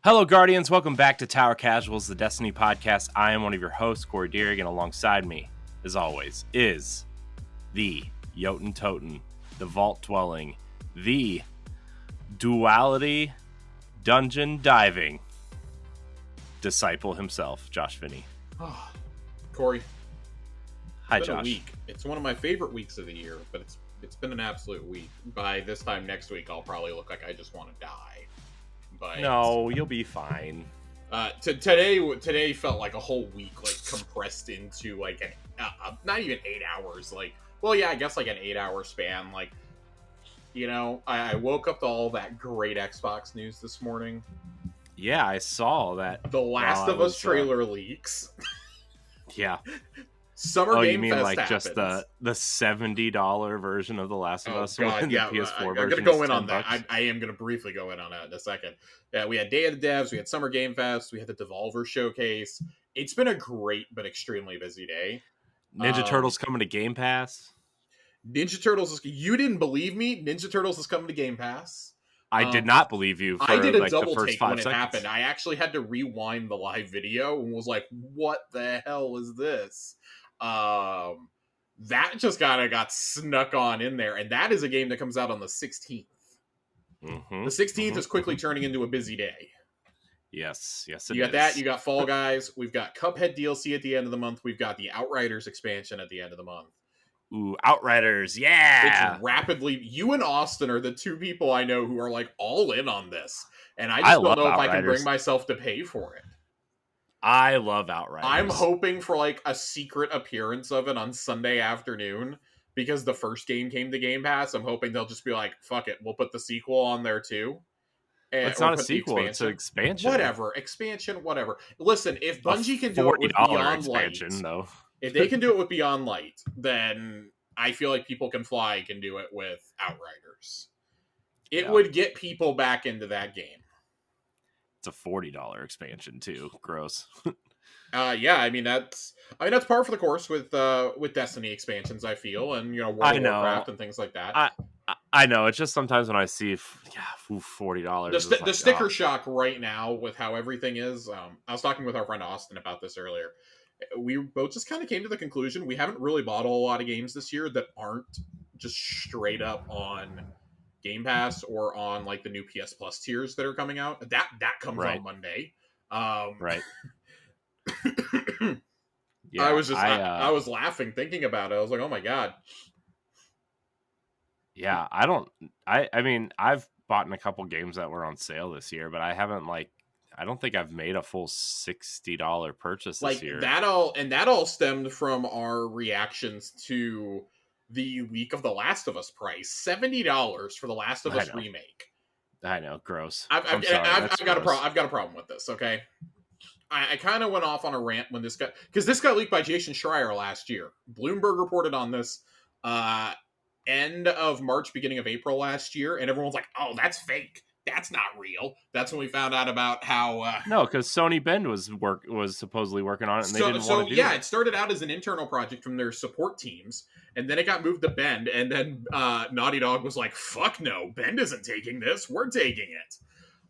Hello, Guardians. Welcome back to Tower Casuals, the Destiny podcast. I am one of your hosts, Corey Deering, and alongside me, as always, is the Jotun Toten, the Vault Dwelling, the Duality Dungeon Diving disciple himself, Josh Finney. Oh, Corey. Hi, Josh. Week. It's one of my favorite weeks of the year, but it's been an absolute week. By this time next week, I'll probably look like I just want to die. But no, you'll be fine. Today felt like a whole week, like compressed into like not even 8 hours. Like, well, yeah, I guess like an 8-hour span. Like, I woke up to all that great Xbox news this morning. Yeah, I saw that. The Last of Us trailer leaks. Yeah. Summer Game Fest like happens. Just the $70 version of The Last of Us? God, yeah, the PS4 I'm version. going to go in on that. I am going to briefly go in on that in a second. Yeah, we had Day of the Devs, we had Summer Game Fest, we had the Devolver Showcase. It's been a great but extremely busy day. Ninja Turtles coming to Game Pass. Ninja Turtles, you didn't believe me? Ninja Turtles is coming to Game Pass. I did not believe you. I did a double take when it happened. I actually had to rewind the live video and was like, what the hell is this? That just kind of got snuck on in there, and that is a game that comes out on the 16th. Mm-hmm. The 16th is quickly turning into a busy day. Yes, it is. You got that, you got Fall Guys, we've got Cuphead DLC at the end of the month, we've got the Outriders expansion at the end of the month. Ooh, Outriders, yeah! It's rapidly... You and Austin are the two people I know who are, like, all in on this, and I just don't know if Outriders. I can bring myself to pay for it. I love Outriders. I'm hoping for, like, a secret appearance of it on Sunday afternoon, because the first game came to Game Pass. I'm hoping they'll just be like, fuck it, we'll put the sequel on there, too. It's not a sequel, it's an expansion. Whatever, expansion, whatever. Listen, if Bungie can do it with Beyond Light... though. If they can do it with Beyond Light, then I feel like People Can Fly can do it with Outriders. It would get people back into that game. It's a $40 expansion too. Gross. Yeah, I mean that's par for the course with Destiny expansions. I feel, and World of Warcraft and things like that. I know. It's just sometimes when I see, $40. The sticker shock right now with how everything is. I was talking with our friend Austin about this earlier. We both just kind of came to the conclusion we haven't really bought a lot of games this year that aren't just straight up on Game Pass or on like the new PS Plus tiers that are coming out. That comes out Monday. Right. Yeah, I was laughing thinking about it. I was like, oh my God. Yeah, I mean, I've bought in a couple games that were on sale this year, but I haven't I don't think I've made a full $60 purchase this year. That all stemmed from our reactions to the leak of The Last of Us price. $70 for The Last of Us remake. I know, gross. I've got a problem with this, okay? I kind of went off on a rant when this got leaked by Jason Schreier last year. Bloomberg reported on this end of March, beginning of April last year, and everyone's like, oh, that's fake. That's not real. That's when we found out about how... No, because Sony Bend was supposedly working on it, and they didn't want to do it. It started out as an internal project from their support teams, and then it got moved to Bend, and then Naughty Dog was like, fuck no, Bend isn't taking this. We're taking it.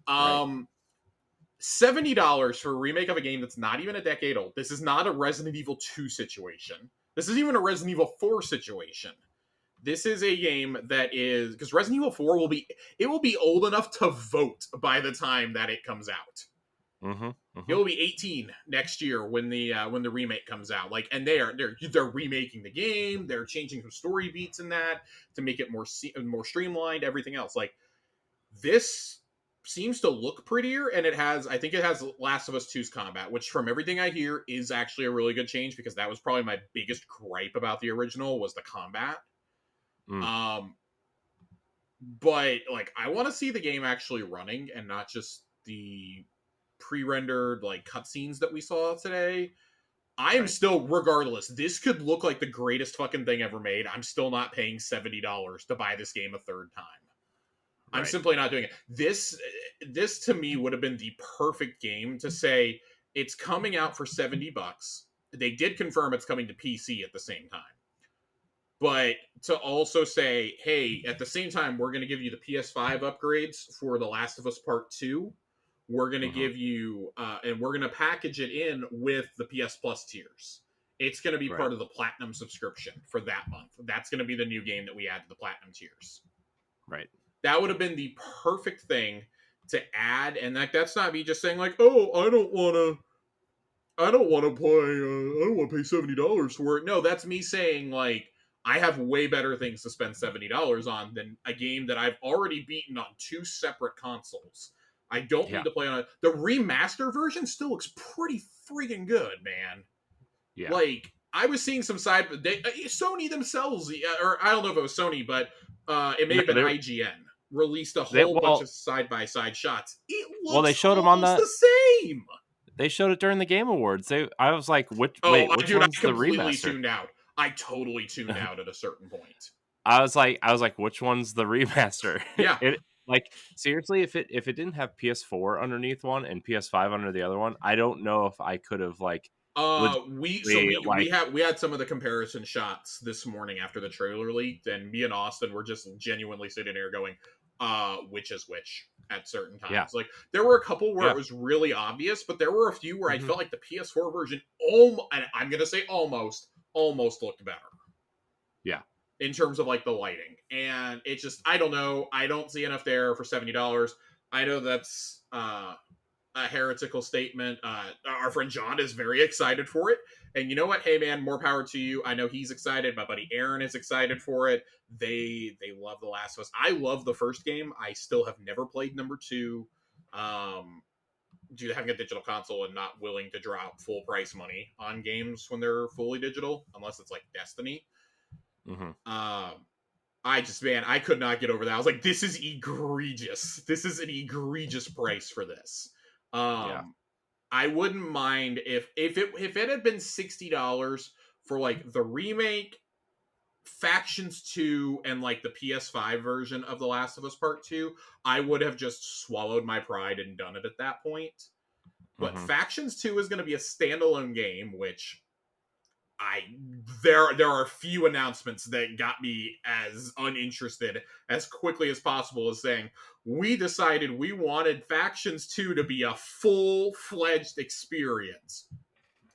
Right. $70 for a remake of a game that's not even a decade old. This is not a Resident Evil 2 situation. This isn't even a Resident Evil 4 situation. This is a game that is... Because Resident Evil 4 will be old enough to vote by the time that it comes out. Mm-hmm, mm-hmm. It will be 18 next year when the remake comes out. And they're remaking the game. They're changing some story beats in that to make it more streamlined, everything else. This seems to look prettier, and I think it has Last of Us 2's combat, which from everything I hear is actually a really good change, because that was probably my biggest gripe about the original was the combat. But I want to see the game actually running and not just the pre-rendered cutscenes that we saw today. I am still, regardless, this could look like the greatest fucking thing ever made. I'm still not paying $70 to buy this game a third time. I'm simply not doing it. This to me would have been the perfect game to say it's coming out for $70. They did confirm it's coming to PC at the same time. But to also say, hey, at the same time, we're going to give you the PS5 upgrades for The Last of Us Part 2 we're going to give you, and we're going to package it in with the PS Plus tiers. It's going to be part of the Platinum subscription for that month. That's going to be the new game that we add to the Platinum tiers. Right. That would have been the perfect thing to add, and that's not me just saying like, oh, I don't want to play. I don't want to pay $70 for it. No, that's me saying like, I have way better things to spend $70 on than a game that I've already beaten on 2 separate consoles. I don't need to play on it. The remaster version still looks pretty freaking good, man. Yeah. Like, I was seeing some Sony themselves, or I don't know if it was Sony, but it may have been IGN, released a whole bunch of side-by-side shots. It looks they showed them on the same. They showed it during the Game Awards. I was like, which one's the remaster? I completely tuned out. I totally tuned out at a certain point. I was like, which one's the remaster? Yeah. Like, seriously, if it didn't have PS4 underneath one and PS5 under the other one, I don't know if I could have like. We had some of the comparison shots this morning after the trailer leaked, and me and Austin were just genuinely sitting there going, which is which at certain times. Yeah. Like, there were a couple where it was really obvious, but there were a few where I felt like the PS4 version and I'm gonna say almost looked better. Yeah. In terms of like the lighting. And it just, I don't know. I don't see enough there for $70. I know that's a heretical statement. Our friend John is very excited for it. And you know what? Hey man, more power to you. I know he's excited. My buddy Aaron is excited for it. They love The Last of Us. I love the first game. I still have never played number 2. Due to having a digital console and not willing to drop full price money on games when they're fully digital, unless it's like Destiny. I could not get over that. I was like, this is egregious. This is an egregious price for this. I wouldn't mind if it had been $60 for like the remake, Factions 2, and like the PS5 version of The Last of Us Part 2, I would have just swallowed my pride and done it at that point. But Factions 2 is going to be a standalone game, which there are a few announcements that got me as uninterested as quickly as possible as saying, we decided we wanted Factions 2 to be a full-fledged experience.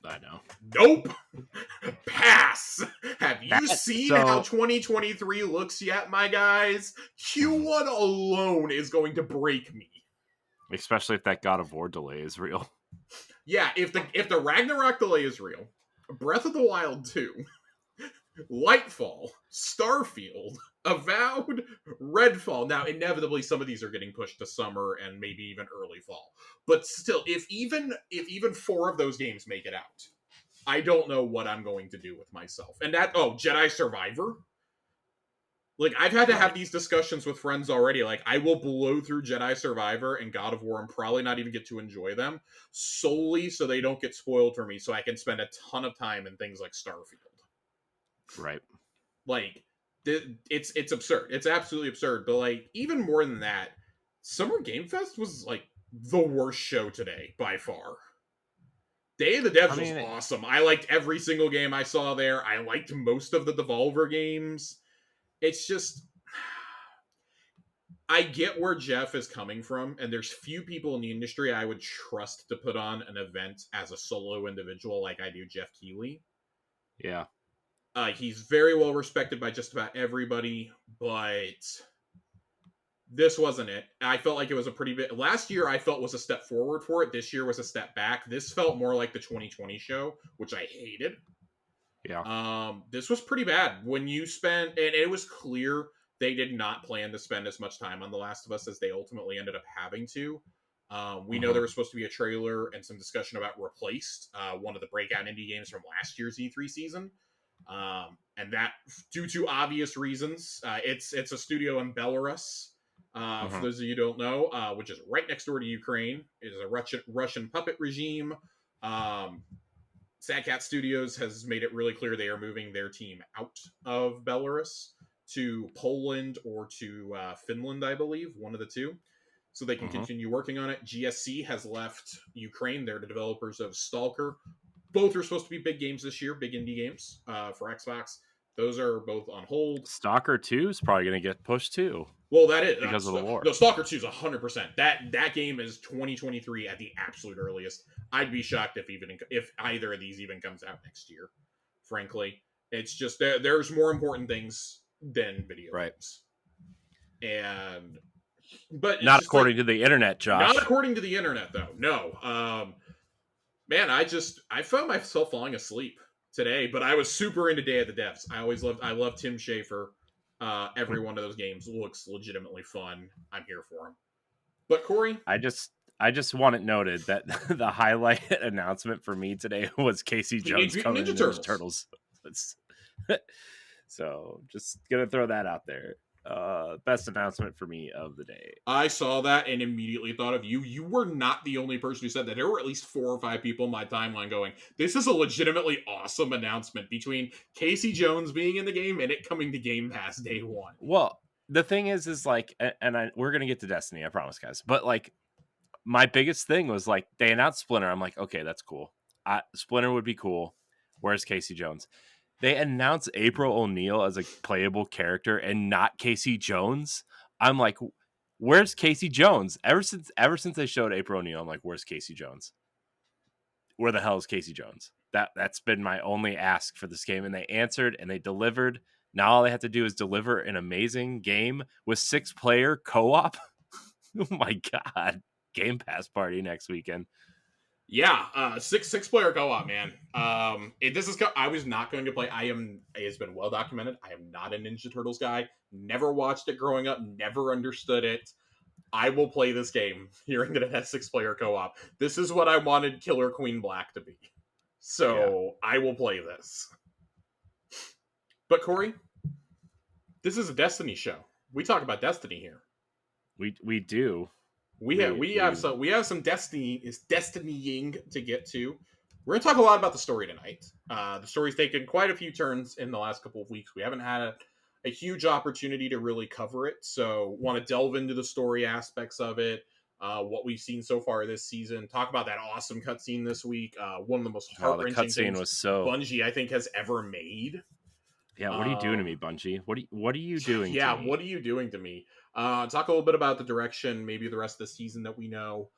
I know. Nope. Pass. Have you seen how 2023 looks yet, my guys? Q1 alone is going to break me. Especially if that God of War delay is real. Yeah, if the Ragnarok delay is real, Breath of the Wild 2, Lightfall, Starfield, Avowed, Redfall. Now, inevitably, some of these are getting pushed to summer and maybe even early fall. But still, if even 4 of those games make it out, I don't know what I'm going to do with myself. And Jedi Survivor? Like, I've had to have these discussions with friends already. Like, I will blow through Jedi Survivor and God of War and probably not even get to enjoy them solely so they don't get spoiled for me, so I can spend a ton of time in things like Starfield. Right. Like, it's absurd. It's absolutely absurd. But, like, even more than that, Summer Game Fest was, like, the worst show today, by far. Day of the Devs was awesome. I liked every single game I saw there. I liked most of the Devolver games. It's just, I get where Jeff is coming from, and there's few people in the industry I would trust to put on an event as a solo individual like I do Jeff Keighley. Yeah. He's very well respected by just about everybody, but this wasn't it. I felt like it was a pretty bit. Last year I felt was a step forward for it. This year was a step back. This felt more like the 2020 show, which I hated. Yeah. This was pretty bad. When you spent, and it was clear they did not plan to spend as much time on The Last of Us as they ultimately ended up having to. We know there was supposed to be a trailer and some discussion about Replaced, one of the breakout indie games from last year's E3 season. And that, due to obvious reasons, it's a studio in Belarus, for those of you who don't know, which is right next door to Ukraine. It is a Russian puppet regime. Sad Cat Studios has made it really clear they are moving their team out of Belarus to Poland or to Finland, I believe, one of the two, so they can continue working on it. GSC has left Ukraine. They're the developers of Stalker. Both are supposed to be big games this year, big indie games for Xbox. Those are both on hold. Stalker 2 is probably going to get pushed too. Well, that is because of the war. no, Stalker 2 is 100%. That game is 2023 at the absolute earliest. I'd be shocked if either of these even comes out next year. Frankly, it's just there's more important things than video games, but it's not just according to the internet, Josh. not according to the internet though. No, man, I found myself falling asleep today, but I was super into Day of the Devs. I love Tim Schafer. Every one of those games looks legitimately fun. I'm here for him. But Corey, I just want it noted that the highlight announcement for me today was Casey Jones coming in Ninja Turtles. So just gonna throw that out there. Best announcement for me of the day. I saw that and immediately thought of you. You were not the only person who said that. There were at least 4 or 5 people in my timeline going, this is a legitimately awesome announcement between Casey Jones being in the game and it coming to Game Pass day one. Well, the thing is like, and we're going to get to Destiny, I promise, guys. But like, my biggest thing was like, they announced Splinter. I'm like, okay, that's cool. Splinter would be cool. Where's Casey Jones? They announced April O'Neil as a playable character and not Casey Jones. I'm like, where's Casey Jones? Ever since they showed April O'Neil, I'm like, where's Casey Jones? Where the hell is Casey Jones? That's been my only ask for this game, and they answered and they delivered. Now all they have to do is deliver an amazing game with 6-player co-op. Oh my god. Game Pass party next weekend. Yeah, six player co-op, man. I was not going to play. It's been well documented. I am not a Ninja Turtles guy. Never watched it growing up. Never understood it. I will play this game, hearing that it has 6-player co-op. This is what I wanted Killer Queen Black to be. So yeah. I will play this. But Corey, this is a Destiny show. We talk about Destiny here. We do. We have some destinying to get to. We're gonna talk a lot about the story tonight. The story's taken quite a few turns in the last couple of weeks. We haven't had a huge opportunity to really cover it, so want to delve into the story aspects of it, what we've seen so far this season. Talk about that awesome cutscene this week. One of the most heart-wrenching things Bungie I think has ever made. Yeah, what are you doing to me, Bungie? What are you doing? Yeah, to me? What are you doing to me? Talk a little bit about the direction, maybe the rest of the season that we know.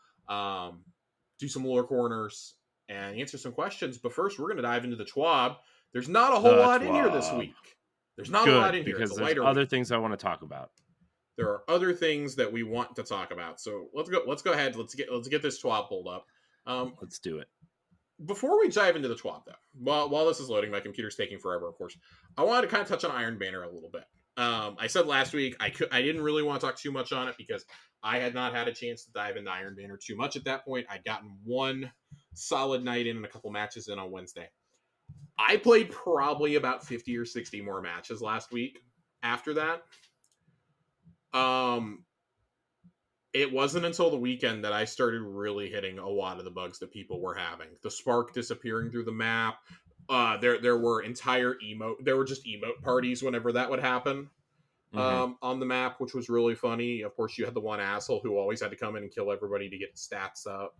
Do some lore corners and answer some questions. But first, we're going to dive into the TWAB. There's not a whole lot in here this week. There's not a lot in here because there's other things I want to talk about. There are other things that we want to talk about. So let's go ahead. Let's get this TWAB pulled up. Let's do it. Before we dive into the TWAB, though, while this is loading, my computer's taking forever, of course. I wanted to kind of touch on Iron Banner a little bit. I said last week I didn't really want to talk too much on it because I had not had a chance to dive into Iron Banner too much at that point. I'd gotten one solid night in and a couple matches in on Wednesday. I played probably about 50 or 60 more matches last week after that. It wasn't until the weekend that I started really hitting a lot of the bugs that people were having. The spark disappearing through the map. There were there were just emote parties whenever that would happen on the map, which was really funny. Of course, you had the one asshole who always had to come in and kill everybody to get stats up.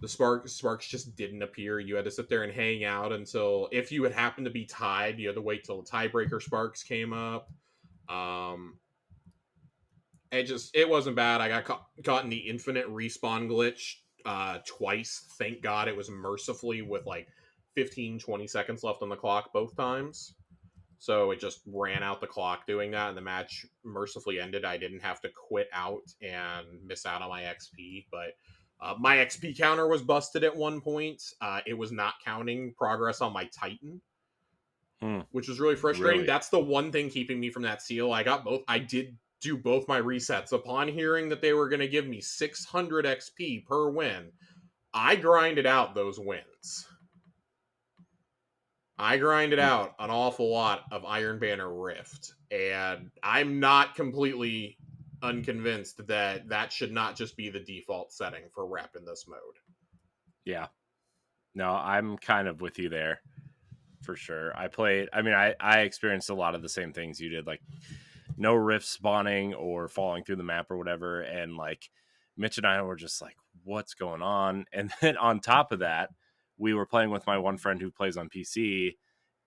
The sparks just didn't appear. You had to sit there and hang out until, if you had happened to be tied, you had to wait till the tiebreaker sparks came up. It wasn't bad. I got caught in the infinite respawn glitch twice. Thank God it was mercifully with like 15, 20 seconds left on the clock both times. So it just ran out the clock doing that, and the match mercifully ended. I didn't have to quit out and miss out on my XP, but my XP counter was busted at one point. It was not counting progress on my Titan, which was really frustrating. Really? That's the one thing keeping me from that seal. I did do both my resets. Upon hearing that they were going to give me 600 XP per win, I grinded out those wins. I grinded out an awful lot of Iron Banner Rift, and I'm not completely unconvinced that should not just be the default setting for rep in this mode. Yeah. No, I'm kind of with you there for sure. I experienced a lot of the same things you did, like no rift spawning or falling through the map or whatever. And like Mitch and I were just like, what's going on? And then on top of that, we were playing with my one friend who plays on PC,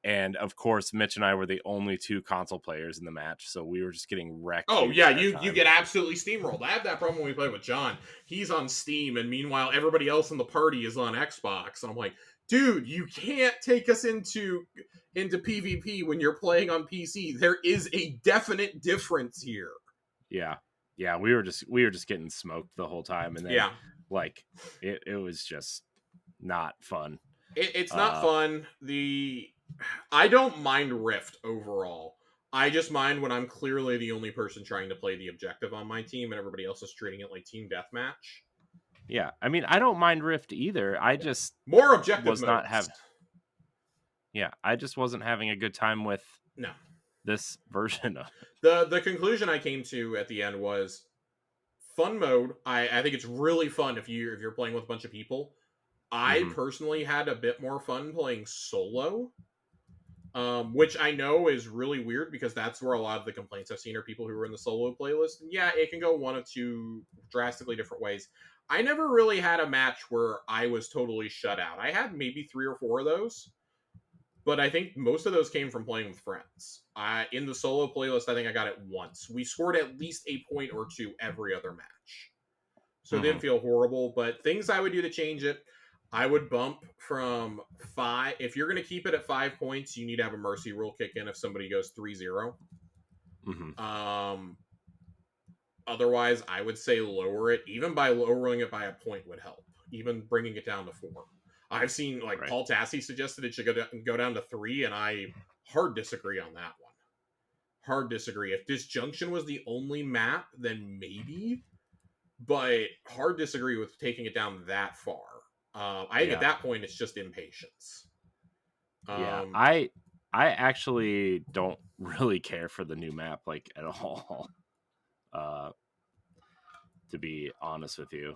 And of course, Mitch and I were the only 2 console players in the match, so we were just getting wrecked. Oh yeah, you get absolutely steamrolled. I have that problem when we play with John. He's on Steam, and meanwhile everybody else in the party is on Xbox. And I'm like, dude, you can't take us into PvP when you're playing on PC. There is a definite difference here. Yeah, we were just getting smoked the whole time, and then like it was just not fun. It's not fun. I don't mind Rift overall. I just mind when I'm clearly the only person trying to play the objective on my team and everybody else is treating it like team deathmatch. Yeah, I mean, I don't mind Rift either. I just more objective was not having. Yeah, I just wasn't having a good time with this version of the conclusion I came to at the end was fun mode. I think it's really fun if you're playing with a bunch of people. I personally had a bit more fun playing solo. Which I know is really weird because that's where a lot of the complaints I've seen are people who are in the solo playlist. And yeah, it can go one of 2 drastically different ways. I never really had a match where I was totally shut out. I had maybe 3 or 4 of those, but I think most of those came from playing with friends. In the solo playlist, I think I got it once. We scored at least a point or 2 every other match. So it didn't feel horrible, but things I would do to change it, I would bump from 5. If you're going to keep it at 5 points, you need to have a mercy rule kick in if somebody goes 3-0. Otherwise, I would say lower it. Even by lowering it by a point would help. Even bringing it down to 4. I've seen, Paul Tassi suggested it should go down to 3, and I hard disagree on that one. Hard disagree. If Disjunction was the only map, then maybe. But hard disagree with taking it down that far. I think at that point it's just impatience. I actually don't really care for the new map at all. To be honest with you,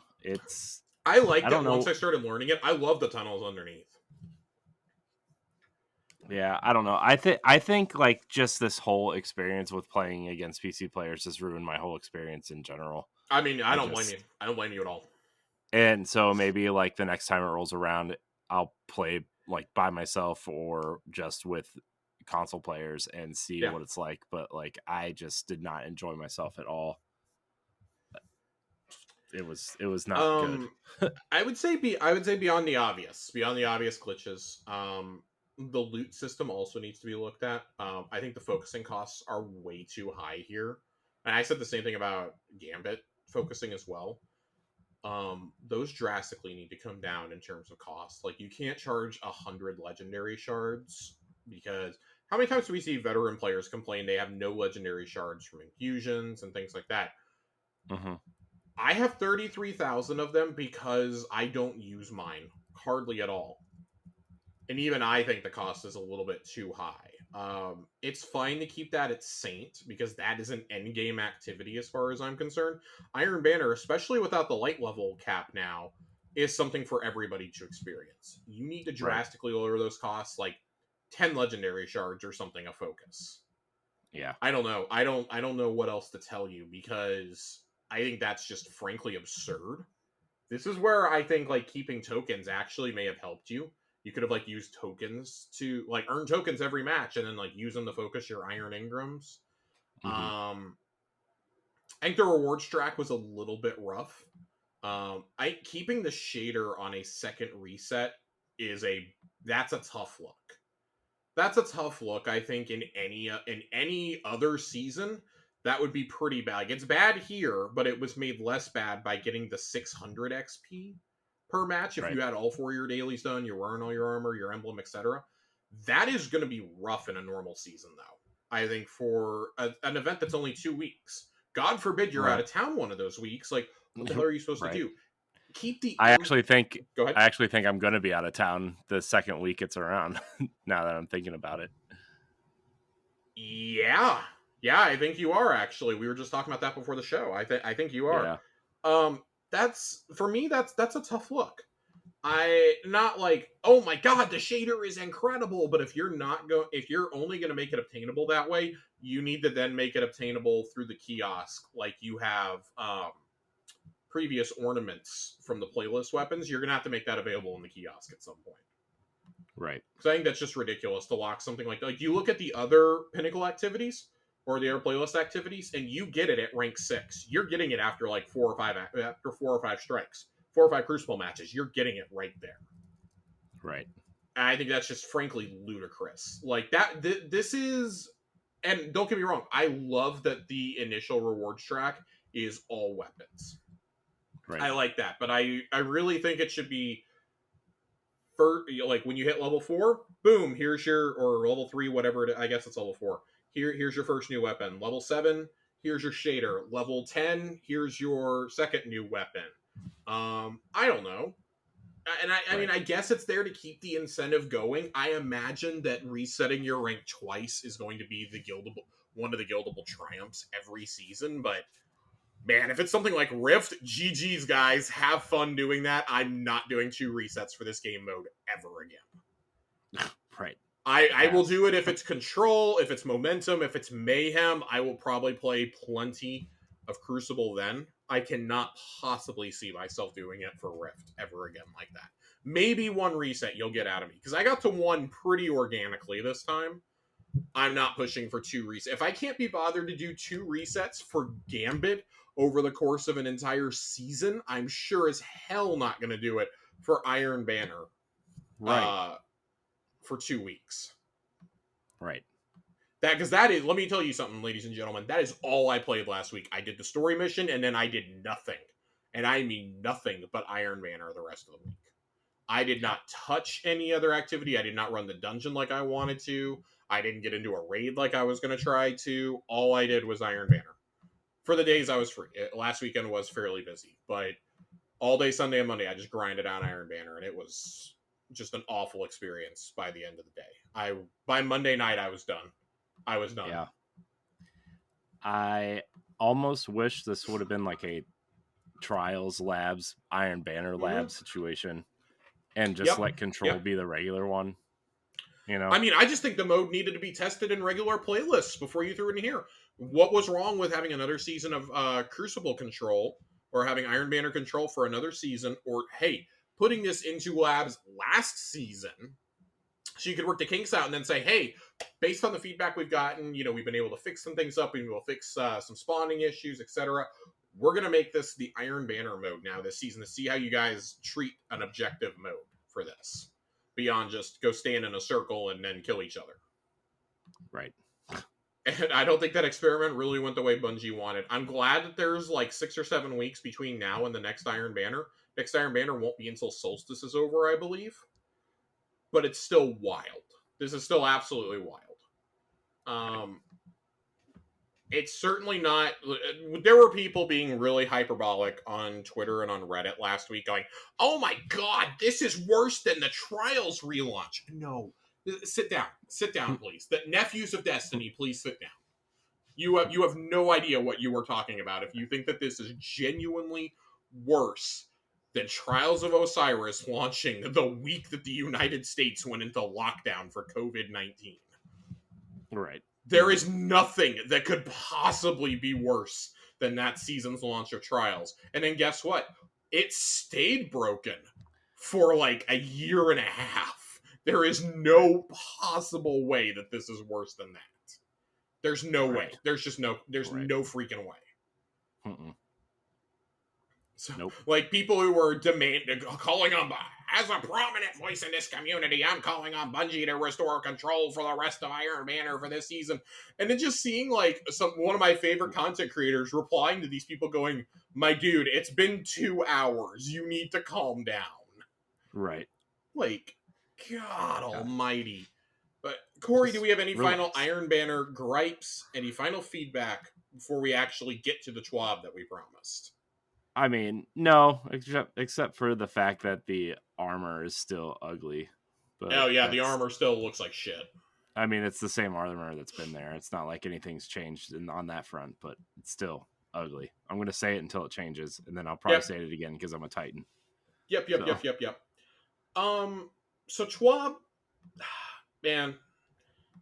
I liked it once I started learning it. I love the tunnels underneath. Yeah, I don't know. I think just this whole experience with playing against PC players has ruined my whole experience in general. I mean, I don't blame you. I don't blame you at all. And so maybe the next time it rolls around, I'll play by myself or just with console players and see what it's like. But I just did not enjoy myself at all. It was not good. I would say beyond the obvious glitches. The loot system also needs to be looked at. I think the focusing costs are way too high here. And I said the same thing about Gambit focusing as well. Those drastically need to come down in terms of cost. You can't charge 100 legendary shards because how many times do we see veteran players complain they have no legendary shards from infusions and things like that? I have 33,000 of them because I don't use mine hardly at all. And even I think the cost is a little bit too high. It's fine to keep that at Saint because that is an endgame activity as far as I'm concerned. Iron Banner, especially without the light level cap now, is something for everybody to experience. You need to drastically lower those costs, 10 legendary shards or something a focus. Yeah. I don't know. I don't know what else to tell you because I think that's just frankly absurd. This is where I think keeping tokens actually may have helped you. You could have used tokens to earn tokens every match and then use them to focus your Iron Ingrams. I think the rewards track was a little bit rough. Keeping the shader on a second reset that's a tough look. That's a tough look. I think in any other season that would be pretty bad. It's bad here, but it was made less bad by getting the 600 XP per match if you had all 4 of your dailies done, you're wearing all your armor, your emblem, etc. That is going to be rough in a normal season, though. I think for an event that's only 2 weeks. God forbid you're out of town one of those weeks. What the hell are you supposed to do? Keep the. I actually think. Go ahead. I actually think I'm going to be out of town the second week it's around. Now that I'm thinking about it. Yeah, I think you are. Actually, we were just talking about that before the show. I think you are. Yeah. That's for me. That's a tough look. Not oh my god, the shader is incredible. But if you're only going to make it obtainable that way, you need to then make it obtainable through the kiosk, like you have previous ornaments from the playlist weapons. You're going to have to make that available in the kiosk at some point. Right. Because I think that's just ridiculous to lock something like you look at the other Pinnacle activities or the other playlist activities, and you get it at rank 6. You're getting it after like 4 or 5 strikes, 4 or 5 Crucible matches. You're getting it right there. Right. And I think that's just frankly ludicrous. Like that. This is, and don't get me wrong, I love that the initial rewards track is all weapons. Right. I like that, but I really think it should be. For, like when you hit level 4, boom, here's your, or level 3, whatever I guess it's level 4. Here's your first new weapon. Level 7, here's your shader. Level 10, here's your second new weapon. I don't know. And I mean, I guess it's there to keep the incentive going. I imagine that resetting your rank twice is going to be one of the guildable triumphs every season, but man, if it's something like Rift, GG's guys, have fun doing that. I'm not doing 2 resets for this game mode ever again. Right. I will do it if it's Control, if it's Momentum, if it's Mayhem. I will probably play plenty of Crucible then. I cannot possibly see myself doing it for Rift ever again like that. Maybe 1 reset you'll get out of me, because I got to 1 pretty organically this time. I'm not pushing for 2 resets. If I can't be bothered to do 2 resets for Gambit over the course of an entire season, I'm sure as hell not going to do it for Iron Banner. Right. For 2 weeks. Right. Because that is, let me tell you something, ladies and gentlemen, that is all I played last week. I did the story mission, and then I did nothing. And I mean nothing but Iron Banner the rest of the week. I did not touch any other activity. I did not run the dungeon like I wanted to. I didn't get into a raid like I was going to try to. All I did was Iron Banner. For the days I was free. Last weekend was fairly busy, but all day Sunday and Monday, I just grinded on Iron Banner, and it was just an awful experience by the end of the day. By Monday night, I was done. Yeah. I almost wish this would have been like a Trials Labs, Iron Banner Labs situation, and just let Control be the regular one. You know? I mean, I just think the mode needed to be tested in regular playlists before you threw it in here. What was wrong with having another season of Crucible Control, or having Iron Banner Control for another season, or, hey, putting this into Labs last season so you could work the kinks out and then say, hey, based on the feedback we've gotten, we've been able to fix some things up, we will fix some spawning issues, etc. We're going to make this the Iron Banner mode now this season to see how you guys treat an objective mode for this, beyond just go stand in a circle and then kill each other. Right. And I don't think that experiment really went the way Bungie wanted. I'm glad that there's like 6 or 7 weeks between now and the next Iron Banner. Next Iron Banner won't be until Solstice is over, I believe. But it's still wild. This is still absolutely wild. It's certainly not. There were people being really hyperbolic on Twitter and on Reddit last week going, oh my god, this is worse than the Trials relaunch. No. Sit down, please. The nephews of Destiny, please sit down. You have no idea what you were talking about if you think that this is genuinely worse than Trials of Osiris launching the week that the United States went into lockdown for COVID-19. Right. There is nothing that could possibly be worse than that season's launch of Trials. And then guess what? It stayed broken for like a year and a half. There is no possible way that this is worse than that. There's no way. There's just no no freaking way. Mm-mm. So, like, people who were calling on, as a prominent voice in this community, I'm calling on Bungie to restore control for the rest of Iron Banner for this season. And then just seeing, like, one of my favorite content creators replying to these people going, my dude, it's been 2 hours. You need to calm down. Right. Like, God almighty. But, Corey, do we have any final Iron Banner gripes, any final feedback before we actually get to the TWAB that we promised? I mean, no, except for the fact that the armor is still ugly. But oh, yeah, the armor still looks like shit. I mean, it's the same armor that's been there. It's not like anything's changed on that front, but it's still ugly. I'm going to say it until it changes, and then I'll probably say it again because I'm a Titan. Yep. So TWAB, man,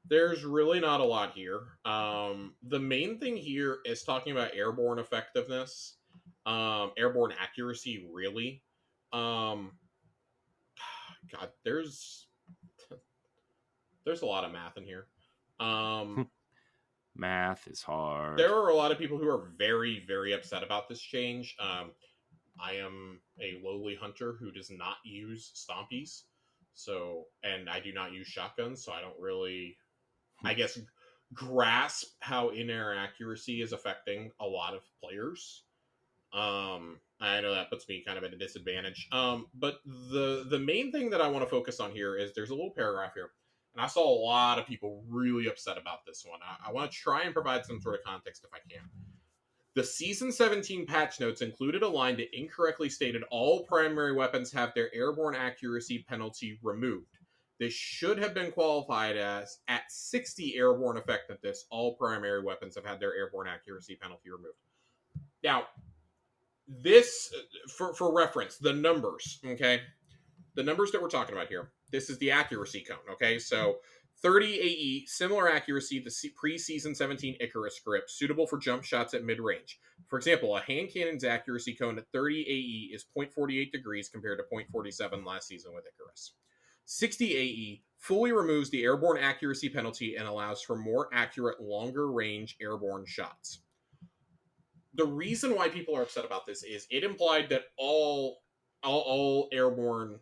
there's really not a lot here. The main thing here is talking about airborne effectiveness, airborne accuracy, really. God, there's There's a lot of math in here. Math is hard. There are a lot of people who are very, very upset about this change. I am a lowly hunter who does not use stompies, and I do not use shotguns, so I don't really, I guess, grasp how in-air accuracy is affecting a lot of players. I know that puts me kind of at a disadvantage. But the main thing that I want to focus on here is there's a little paragraph here, and I saw a lot of people really upset about this one. I want to try and provide some sort of context if I can. The Season 17 patch notes included a line that incorrectly stated all primary weapons have their airborne accuracy penalty removed. This should have been qualified as, at 60 airborne effectiveness, all primary weapons have had their airborne accuracy penalty removed. Now, this, for reference, the numbers, okay? The numbers that we're talking about here, this is the accuracy cone, okay? So 30 AE, similar accuracy to pre-season 17 Icarus script, suitable for jump shots at mid-range. For example, a hand cannon's accuracy cone at 30 AE is 0.48 degrees compared to 0.47 last season with Icarus. 60 AE fully removes the airborne accuracy penalty and allows for more accurate, longer-range airborne shots. The reason why people are upset about this is it implied that all airborne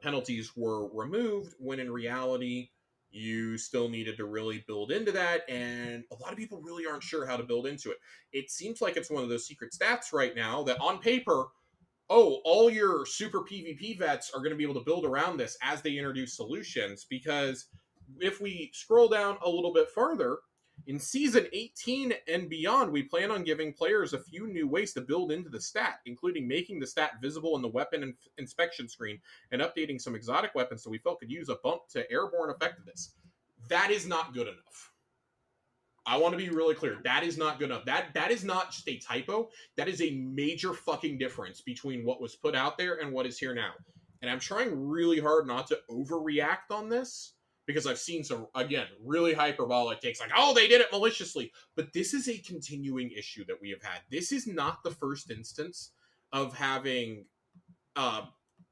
penalties were removed, when in reality you still needed to really build into that, and a lot of people really aren't sure how to build into it. It seems like it's one of those secret stats right now that on paper, all your super PvP vets are going to be able to build around this as they introduce solutions, because if we scroll down a little bit further, in Season 18 and beyond, we plan on giving players a few new ways to build into the stat, including making the stat visible in the weapon inspection screen and updating some exotic weapons so we felt could use a bump to airborne effectiveness. That is not good enough. I want to be really clear. That is not good enough. That is not just a typo. That is a major fucking difference between what was put out there and what is here now. And I'm trying really hard not to overreact on this, because I've seen some, again, really hyperbolic takes like, oh, they did it maliciously. But this is a continuing issue that we have had. This is not the first instance of having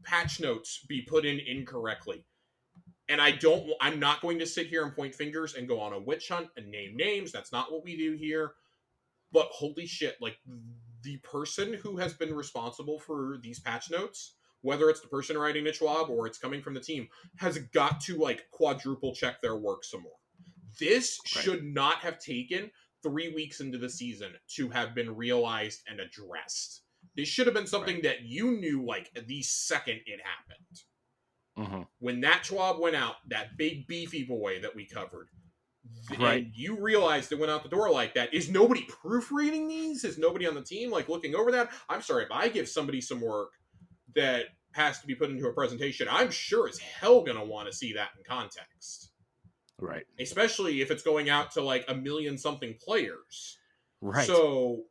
patch notes be put in incorrectly. And I'm not going to sit here and point fingers and go on a witch hunt and name names. That's not what we do here. But holy shit, like, the person who has been responsible for these patch notes, whether it's the person writing the Schwab or it's coming from the team, has got to, like, quadruple check their work some more. This should not have taken 3 weeks into the season to have been realized and addressed. This should have been something that you knew, like, the second it happened. Mm-hmm. When that Schwab went out, that big beefy boy that we covered, and you realized it went out the door like that, is nobody proofreading these? Is nobody on the team, like, looking over that? I'm sorry, if I give somebody some work that has to be put into a presentation, I'm sure as hell gonna want to see that in context. Right. Especially if it's going out to, like, 1 million something players. Right. So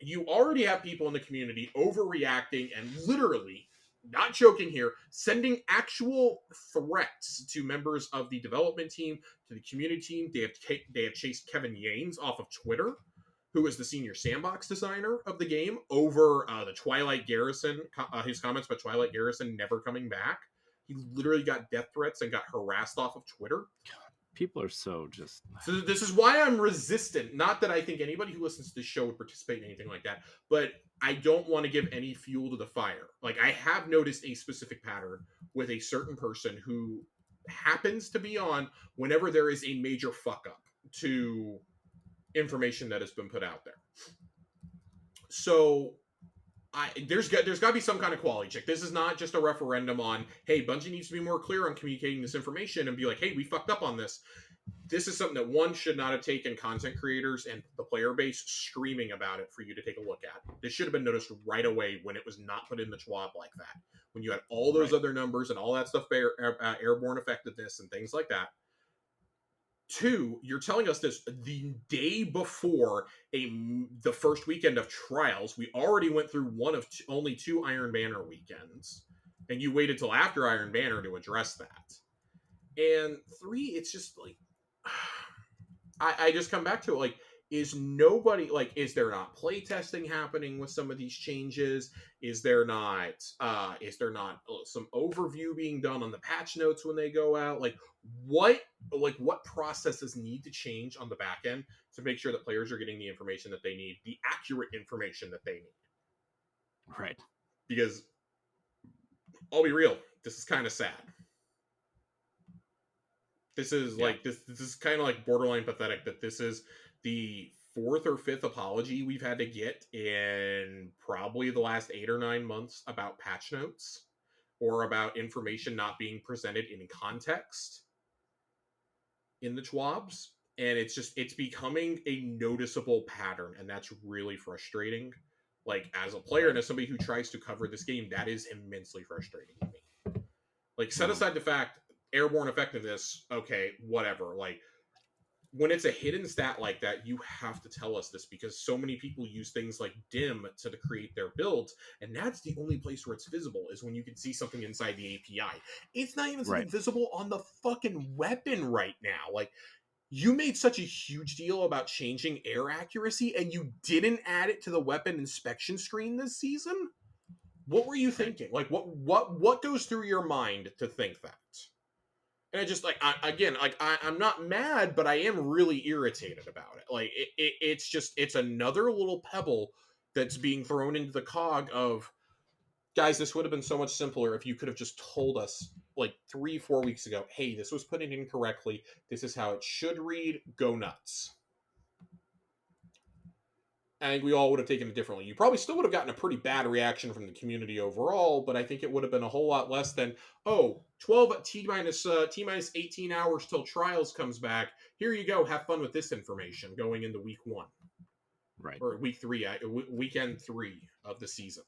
you already have people in the community overreacting and literally, not joking here, sending actual threats to members of the development team, to the community team. They have chased Kevin Yanes off of Twitter, who is the senior sandbox designer of the game, over the Twilight Garrison, his comments about Twilight Garrison never coming back. He literally got death threats and got harassed off of Twitter. People are so just... So this is why I'm resistant. Not that I think anybody who listens to this show would participate in anything like that, but I don't want to give any fuel to the fire. Like, I have noticed a specific pattern with a certain person who happens to be on whenever there is a major fuck up to information that has been put out there. So there's got to be some kind of quality check. This is not just a referendum on, hey, Bungie needs to be more clear on communicating this information and be like, hey, we fucked up on this. This is something that one should not have taken content creators and the player base screaming about it for you to take a look at. This should have been noticed right away when it was not put in the Schwab like that. When you had all those other numbers and all that stuff, airborne effectiveness and things like that. 2, you're telling us this the day before the first weekend of trials. We already went through only 2 Iron Banner weekends, and you waited till after Iron Banner to address that. And 3, it's just like, I just come back to it, like, is nobody like, is there not play testing happening with some of these changes? Is there not some overview being done on the patch notes when they go out? What processes need to change on the back end to make sure that players are getting the information that they need, the accurate information that they need? Right. Because I'll be real, this is kind of sad. This is like this is kind of like borderline pathetic that this is the fourth or fifth apology we've had to get in probably the last 8 or 9 months about patch notes or about information not being presented in context in the TWABs. And it's becoming a noticeable pattern, and that's really frustrating. Like, as a player and as somebody who tries to cover this game, that is immensely frustrating to me. Like, set aside the fact airborne effectiveness, okay, whatever. Like, when it's a hidden stat like that, you have to tell us this, because so many people use things like dim to create their builds, and that's the only place where it's visible, is when you can see something inside the API. It's not even something visible on the fucking weapon right now. Like, you made such a huge deal about changing air accuracy, and you didn't add it to the weapon inspection screen this season? What were you thinking? Like, what goes through your mind to think that? And I just, like, I'm not mad, but I am really irritated about it. Like, it's another little pebble that's being thrown into the cog of, guys, this would have been so much simpler if you could have just told us, like, 3-4 weeks ago, hey, this was put in incorrectly. This is how it should read. Go nuts. I think we all would have taken it differently. You probably still would have gotten a pretty bad reaction from the community overall, but I think it would have been a whole lot less than, 12 T-minus 18 hours till Trials comes back. Here you go. Have fun with this information going into week 1. Right. Or week 3, weekend 3 of the season.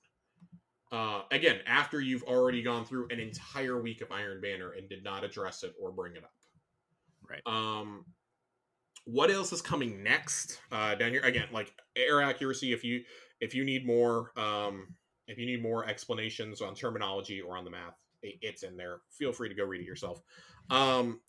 Again, after you've already gone through an entire week of Iron Banner and did not address it or bring it up. Right. What else is coming next down here? Again, like, air accuracy. If you need more explanations on terminology or on the math, it's in there. Feel free to go read it yourself.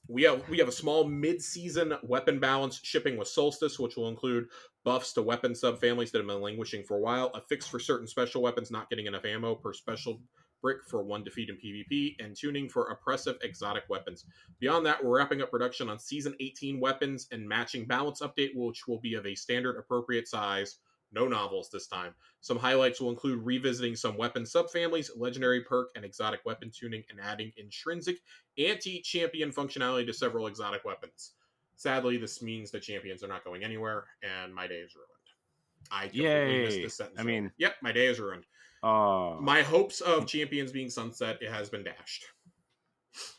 We have a small mid-season weapon balance shipping with Solstice, which will include buffs to weapon subfamilies that have been languishing for a while, a fix for certain special weapons not getting enough ammo per special brick for 1 defeat in PvP, and tuning for oppressive exotic weapons. Beyond that, we're wrapping up production on Season 18 weapons and matching balance update, which will be of a standard appropriate size. No novels this time. Some highlights will include revisiting some weapon subfamilies, legendary perk, and exotic weapon tuning, and adding intrinsic anti-champion functionality to several exotic weapons. Sadly, this means that champions are not going anywhere, and my day is ruined. I completely missed this sentence. I mean, yep, my day is ruined. My hopes of champions being sunset, it has been dashed.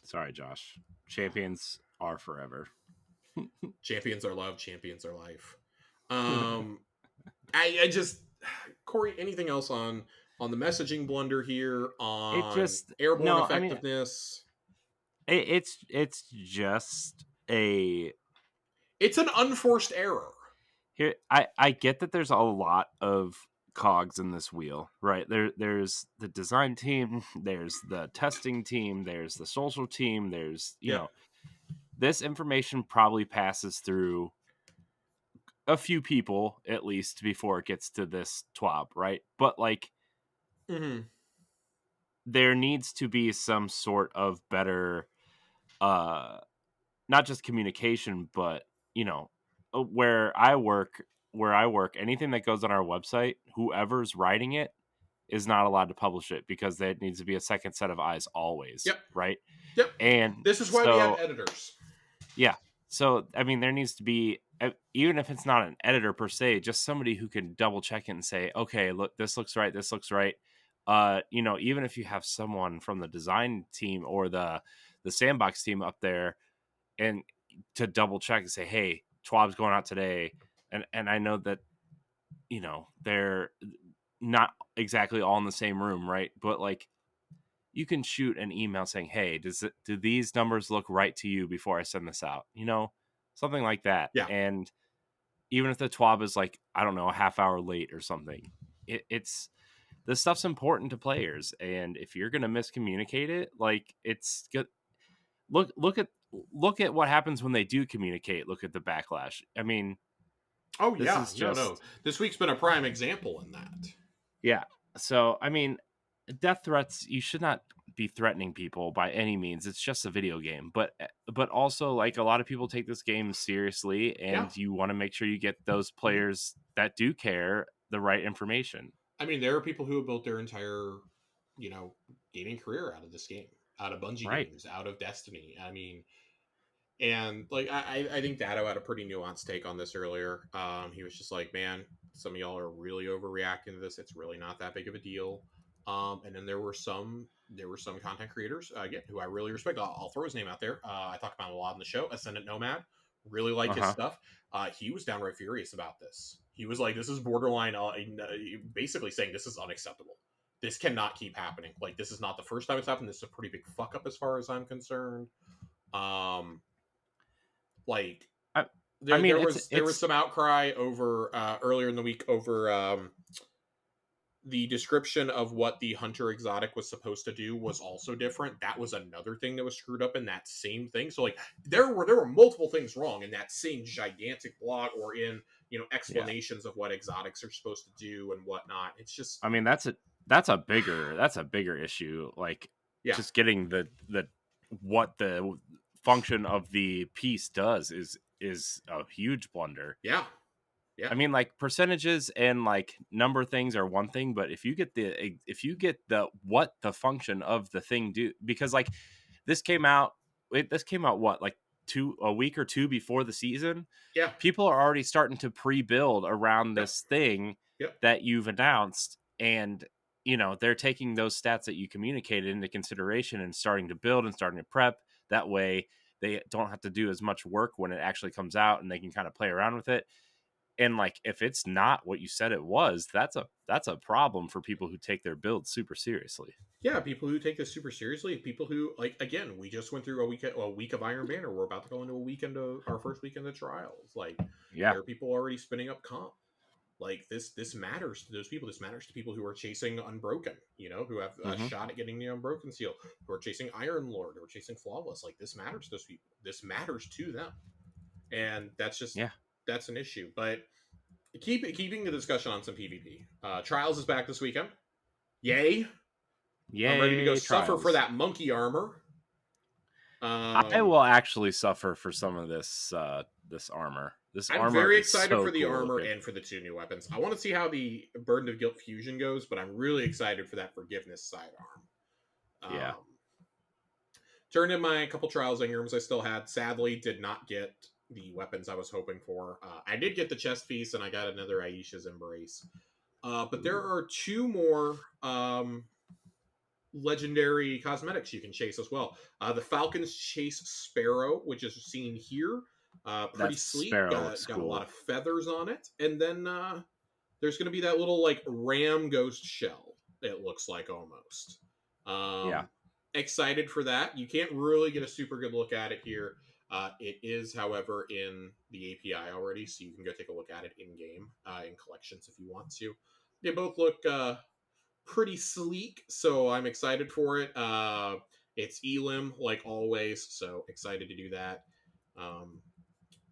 Sorry, Josh. Champions are forever. Champions are love. Champions are life. I just, Corey, anything else on the messaging blunder here, on airborne effectiveness? I mean, it's just it's an unforced error. Here, I get that there's a lot of cogs in this wheel, right? There's the design team, there's the testing team, there's the social team, there's you know, this information probably passes through a few people at least before it gets to this TWAB, right? But like, there needs to be some sort of better, not just communication, but where I work, anything that goes on our website, whoever's writing it is not allowed to publish it because there needs to be a second set of eyes always. Yep. Right. Yep. And this is why we have editors. Yeah. So, I mean, there needs to be, even if it's not an editor per se, just somebody who can double check it and say, okay, look, this looks right. This looks right. Even if you have someone from the design team or the sandbox team up there and to double check and say, hey, TWAB's going out today. And I know that, they're not exactly all in the same room, right? But like, you can shoot an email saying, hey, do these numbers look right to you before I send this out? Something like that. Yeah. And even if the TWAB is like, I don't know, a half hour late or something, it's this stuff's important to players. And if you're going to miscommunicate it, like, it's good. Look at what happens when they do communicate. Look at the backlash. I mean, Oh This yeah, is no. just This week's been a prime example in that. yeah. So I mean, death threats, you should not be threatening people by any means. It's just a video game. But also like a lot of people take this game seriously Yeah, and you want to make sure you get those players that do care the right information. I mean, there are people who have built their entire, gaming career out of this game, out of Bungie Right. games, out of Destiny. I mean, and like I think Dado had a pretty nuanced take on this earlier. He was just like, man, some of y'all are really overreacting to this. It's really not that big of a deal. And then there were some content creators again who I really respect. I'll throw his name out there. I talked about him a lot in the show. Ascendant Nomad, really like his Uh-huh. stuff. He was downright furious about this. He was like, "This is borderline," basically saying this is unacceptable. This cannot keep happening. Like this is not the first time it's happened. This is a pretty big fuck up as far as I'm concerned. Um, like I, I there mean there it's was there was it's some outcry over earlier in the week over the description of what the hunter exotic was supposed to do was also different. That was another thing that was screwed up in that same thing. So like there were multiple things wrong in that same gigantic blog or in yeah. explanations of what exotics are supposed to do and whatnot. It's just I mean that's a bigger issue. Like yeah, just getting the what the function of the piece does is a huge blunder. yeah, yeah, I mean, like percentages and like number things are one thing, but if you get the what the function of the thing do, because like this came out, this came out what like a week or two before the season. yeah, People are already starting to pre-build around yep, this thing yep. that you've announced, and they're taking those stats that you communicated into consideration and starting to build and starting to prep. That way, they don't have to do as much work when it actually comes out, and they can kind of play around with it. And like if it's not what you said it was, that's a problem for people who take their build super seriously. Yeah, people who take this super seriously, people who like again, we just went through a week of Iron Banner. We're about to go into a weekend of our first weekend of trials. Like Yeah. there are people already spinning up comp. Like this matters to those people. This matters to people who are chasing Unbroken, who have a Hmm. shot at getting the Unbroken seal, who are chasing Iron Lord, who are chasing Flawless. Like this matters to those people. This matters to them, and Yeah. that's an issue. But keeping the discussion on some PvP. Trials is back this weekend. Yay! I'm ready to go Yay, suffer for trials. that monkey armor. I Um, will actually suffer for some of this armor. This I'm armor very is excited so for the cool armor looking. and for the two new weapons. I want to see how the Burden of Guilt fusion goes, but I'm really excited for that Forgiveness sidearm. Yeah. Turned in my couple trials ingrams I still had. Sadly, did not get the weapons I was hoping for. I did get the chest piece, and I got another Aisha's Embrace. But there Ooh, are two more legendary cosmetics you can chase as well. The Falcon's Chase Sparrow, which is seen here, pretty that sleek. sparrow looks Got a lot cool. of feathers on it, and then there's going to be that little like ram ghost shell. It looks like almost. Yeah. Um, Excited for that. You can't really get a super good look at it here. It is, however, in the API already, so you can go take a look at it in game in collections if you want to. They both look pretty sleek, so I'm excited for it. It's Elim, like always, so excited to do that. Um,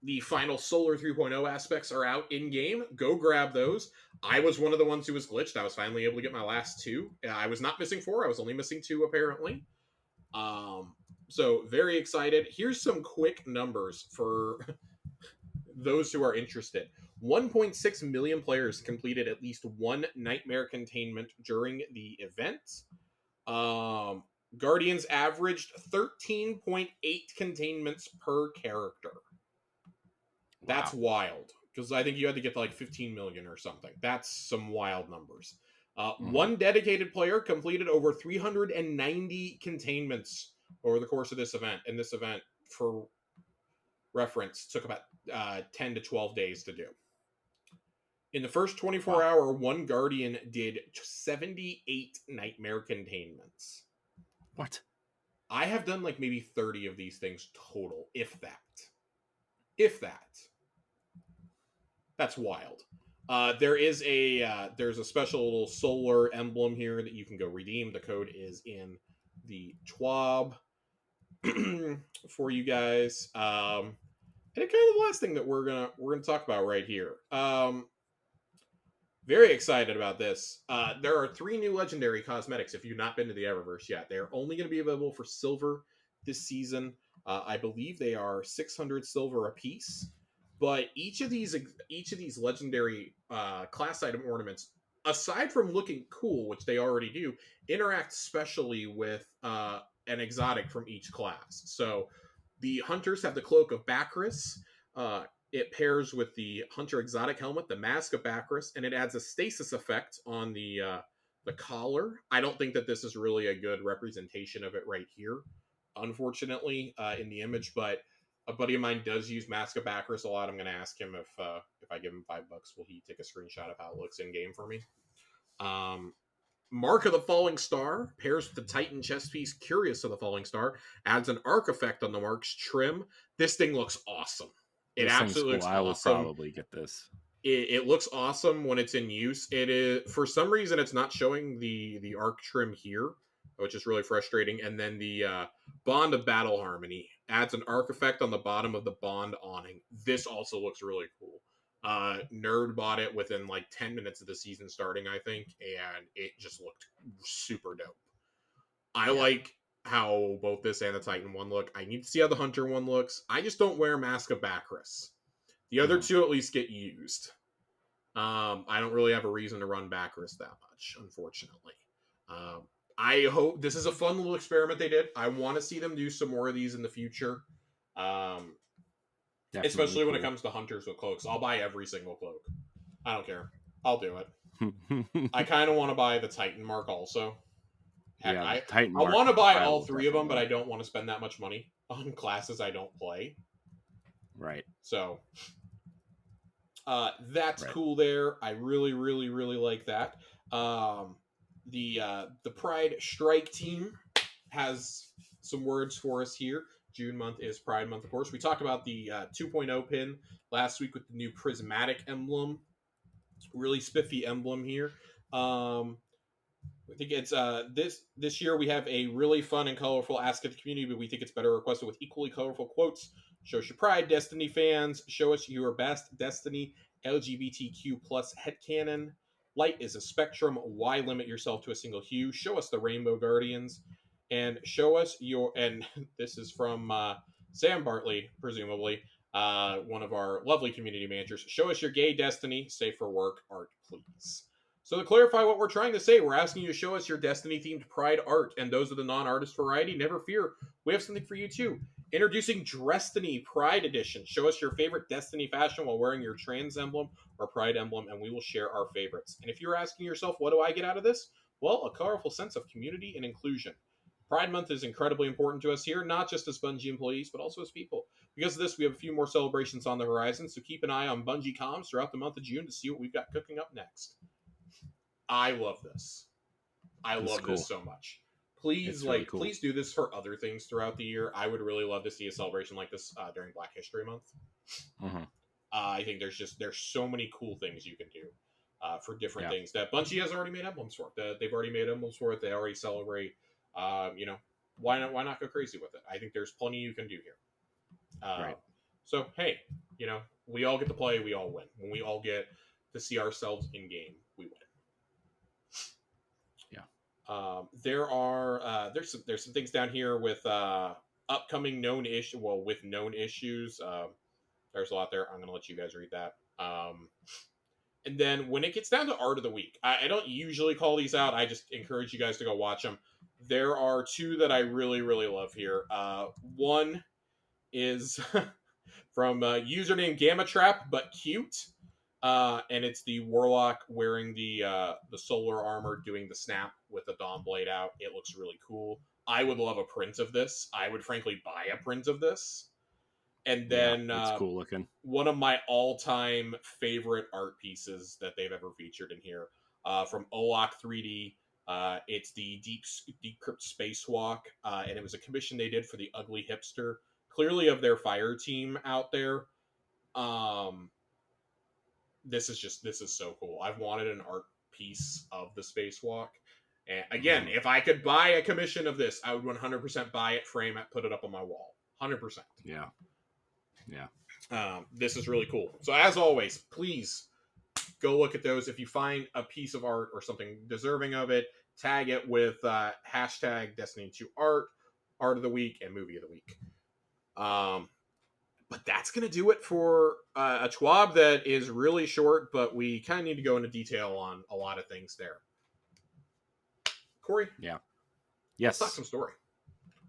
the final Solar 3.0 aspects are out in game. Go grab those. I was one of the ones who was glitched. I was finally able to get my last two. I was not missing four. I was only missing two, apparently. Um, so very excited. Here's some quick numbers for those who are interested. 1.6 million players completed at least one nightmare containment during the event. Um, Guardians averaged 13.8 containments per character. That's Wow. wild because I think you had to get to like 15 million or something. That's some wild numbers. Hmm. One dedicated player completed over 390 containments over the course of this event. And this event, for reference, took about 10 to 12 days to do. In the first 24 Wow. hour, one Guardian did 78 nightmare containments. What? I have done like maybe 30 of these things total, if that. If that. That's wild. There's a special little solar emblem here that you can go redeem. The code is in the TWAB for you guys. And kind of the last thing that we're gonna talk about right here. Very excited about this. There are 3 new legendary cosmetics. If you've not been to the Eververse yet, they're only going to be available for silver this season. I believe they are 600 silver a piece. But each of these legendary class item ornaments, aside from looking cool, which they already do, interact specially with an exotic from each class. So the hunters have the cloak of Bacchus. It pairs with the Hunter Exotic helmet, the Mask of Bacchus, and it adds a stasis effect on the collar. I don't think that this is really a good representation of it right here, unfortunately, in the image. But a buddy of mine does use Mask of Bacchus a lot. I'm going to ask him if I give him $5, will he take a screenshot of how it looks in game for me? Mark of the Falling Star pairs with the Titan chest piece Curious of the Falling Star, adds an arc effect on the mark's trim. This thing looks awesome. It This absolutely cool. looks I will awesome. probably get this. It looks awesome when it's in use. It is, for some reason, it's not showing the arc trim here, which is really frustrating. And then the Bond of Battle Harmony adds an arc effect on the bottom of the Bond awning. This also looks really cool. Nerd bought it within like 10 minutes of the season starting, I think, and it just looked super dope. I like how both this and the Titan one look. I need to see how the Hunter one looks. I just don't wear Mask of Bacchus. The other two at least get used. I don't really have a reason to run Bacchus that much, unfortunately. I hope this is a fun little experiment they did. I want to see them do some more of these in the future. Especially when it comes to hunters with cloaks. I'll buy every single cloak. I don't care. I'll do it. I kind of want to buy the Titan mark also. Heck, Yeah, I want to buy all 3 of them, but I don't want to spend that much money on classes I don't play. Right. So that's cool there. I really, really, really like that. The Pride Strike team has some words for us here. June month is Pride month, of course. We talked about the 2.0 pin last week with the new prismatic emblem. Really spiffy emblem here. I think it's this year we have a really fun and colorful ask of the community, but we think it's better requested with equally colorful quotes. Show us your pride, Destiny fans. Show us your best Destiny LGBTQ plus headcanon. Light is a spectrum. Why limit yourself to a single hue? Show us the Rainbow Guardians. And show us your, and this is from Sam Bartley, presumably, one of our lovely community managers. Show us your gay Destiny. Safe for work art, please. So to clarify what we're trying to say, we're asking you to show us your Destiny-themed Pride art, and those of the non-artist variety, never fear, we have something for you too. Introducing Destiny Pride Edition. Show us your favorite Destiny fashion while wearing your trans emblem or Pride emblem, and we will share our favorites. And if you're asking yourself, what do I get out of this? Well, a colorful sense of community and inclusion. Pride Month is incredibly important to us here, not just as Bungie employees, but also as people. Because of this, we have a few more celebrations on the horizon, so keep an eye on Bungie comms throughout the month of June to see what we've got cooking up next. I love this. I love this so much. Please, really cool. Please do this for other things throughout the year. I would really love to see a celebration like this during Black History Month. Mm-hmm. I think there's so many cool things you can do for different things that Bungie has already made emblems for. They've already made emblems for it. They already celebrate. Why not go crazy with it? I think there's plenty you can do here. Right. So hey, we all get to play. We all win. When we all get to see ourselves in game, we win. There's some things down here with upcoming known issue. Well, with known issues, there's a lot there. I'm gonna let you guys read that. And then when it gets down to art of the week, I don't usually call these out. I just encourage you guys to go watch them. There are 2 that I really, really love here. One is from username Gamma Trap, but cute. And it's the Warlock wearing the solar armor doing the snap with the Dawn Blade out. It looks really cool. I would love a print of this. I would frankly buy a print of this. And then it's cool looking. One of my all-time favorite art pieces that they've ever featured in here from Olak 3D. It's the Deep Crypt Spacewalk, and it was a commission they did for the Ugly Hipster, clearly of their fire team out there. This is so cool. I've wanted an art piece of the spacewalk. And again, if I could buy a commission of this, I would 100% buy it, frame it, put it up on my wall. 100%. Yeah. This is really cool. So as always, please go look at those. If you find a piece of art or something deserving of it, tag it with hashtag Destiny 2 art of the week, and movie of the week. But that's going to do it for a TWAB that is really short, but we kind of need to go into detail on a lot of things there. Corey? Yeah. Yes. Let's talk some story.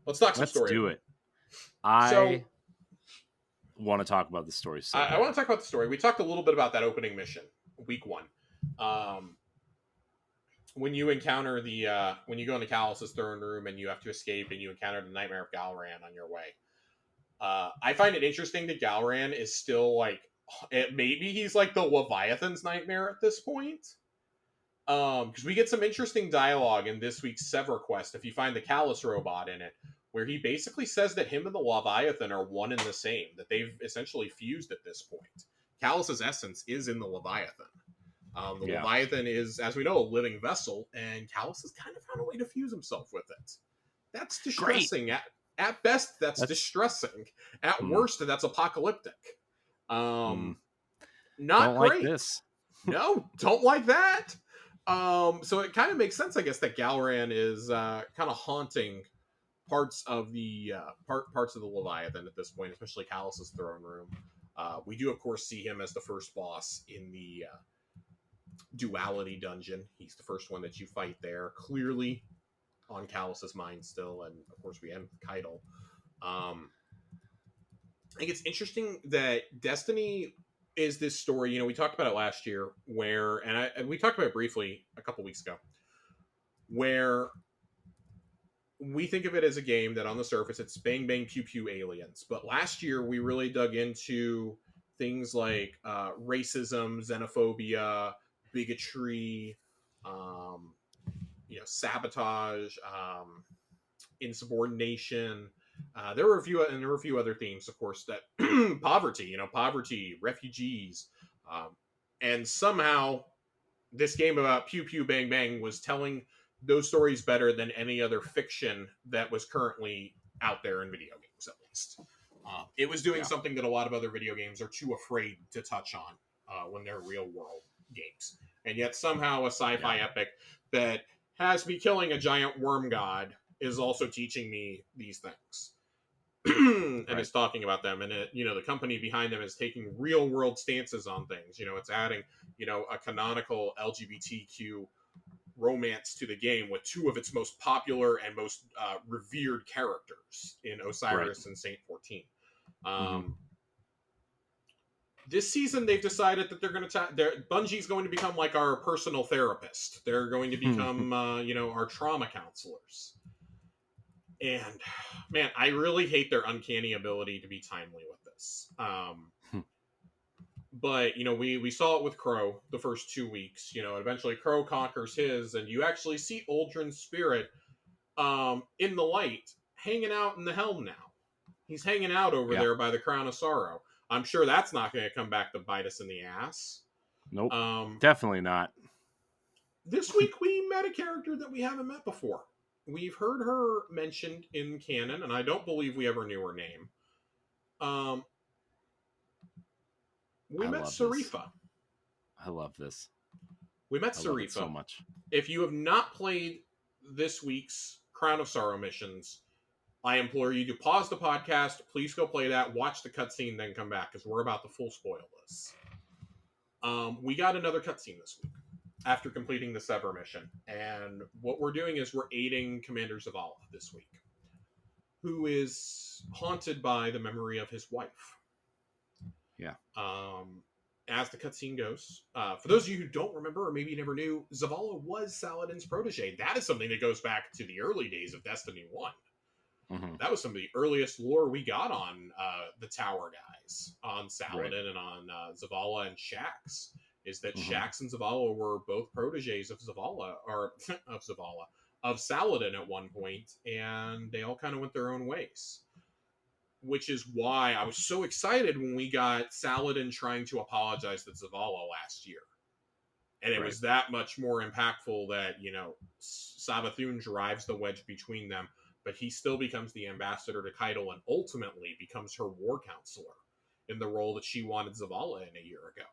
Let's do it. I want to talk about the story. I want to talk about the story. We talked a little bit about that opening mission, week 1. When you encounter when you go into Callus's throne room and you have to escape and you encounter the Nightmare of Galran on your way. I find it interesting that Galran is still like, maybe he's like the Leviathan's nightmare at this point. Because we get some interesting dialogue in this week's Sever quest if you find the Callus robot in it, where he basically says that him and the Leviathan are one and the same, that they've essentially fused at this point. Callus's essence is in the Leviathan. Leviathan is, as we know, a living vessel, and Callus has kind of found a way to fuse himself with it. That's distressing. At best, that's distressing. At worst, that's apocalyptic. Not don't great. Like this. No, don't like that. So it kind of makes sense, I guess, that Galran is kind of haunting parts of the parts of the Leviathan at this point, especially Callus's throne room. We do, of course, see him as the first boss in the duality dungeon. He's the first one that you fight there, clearly on Callus's mind still, and of course we end with Keitel. I think it's interesting that Destiny is this story. You know, we talked about it last year, where and we talked about it briefly a couple weeks ago, where we think of it as a game that on the surface it's bang bang pew pew aliens, but last year we really dug into things like racism, xenophobia, bigotry, sabotage, insubordination. There were a few other themes, of course, that poverty, refugees, and somehow this game about pew pew bang bang was telling those stories better than any other fiction that was currently out there in video games, at least. It was doing something that a lot of other video games are too afraid to touch on when they're real world games. And yet somehow a sci-fi epic that has me killing a giant worm god is also teaching me these things. And is talking about them. And the company behind them is taking real world stances on things. It's adding, a canonical LGBTQ romance to the game with two of its most popular and most revered characters in Osiris and Saint 14. This season, they've decided that they're going to Bungie's going to become like our personal therapist. They're going to become, our trauma counselors. And man, I really hate their uncanny ability to be timely with this. But we saw it with Crow the first 2 weeks. Eventually Crow conquers his, and you actually see Uldren's spirit in the light, hanging out in the helm now. He's hanging out over there by the Crown of Sorrow. I'm sure that's not going to come back to bite us in the ass. Nope. Definitely not. This week we met a character that we haven't met before. We've heard her mentioned in canon, and I don't believe we ever knew her name. We met Sarifa. I love this. We met Sarifa so much. If you have not played this week's Crown of Sorrow missions, I implore you to pause the podcast. Please go play that, watch the cutscene, then come back, because we're about to full spoil this. We got another cutscene this week after completing the Sever mission. And what we're doing is we're aiding Commander Zavala this week, who is haunted by the memory of his wife. Yeah. As the cutscene goes, for those of you who don't remember, or maybe you never knew, Zavala was Saladin's protege. That is something that goes back to the early days of Destiny 1. That was some of the earliest lore we got on the Tower guys, on Saladin and on Zavala and Shaxx. Is that Shaxx and Zavala were both proteges of Zavala, or of Saladin at one point, and they all kind of went their own ways. Which is why I was so excited when we got Saladin trying to apologize to Zavala last year. And it was that much more impactful that, Savathun drives the wedge between them, but he still becomes the ambassador to Keitel and ultimately becomes her war counselor in the role that she wanted Zavala in a year ago.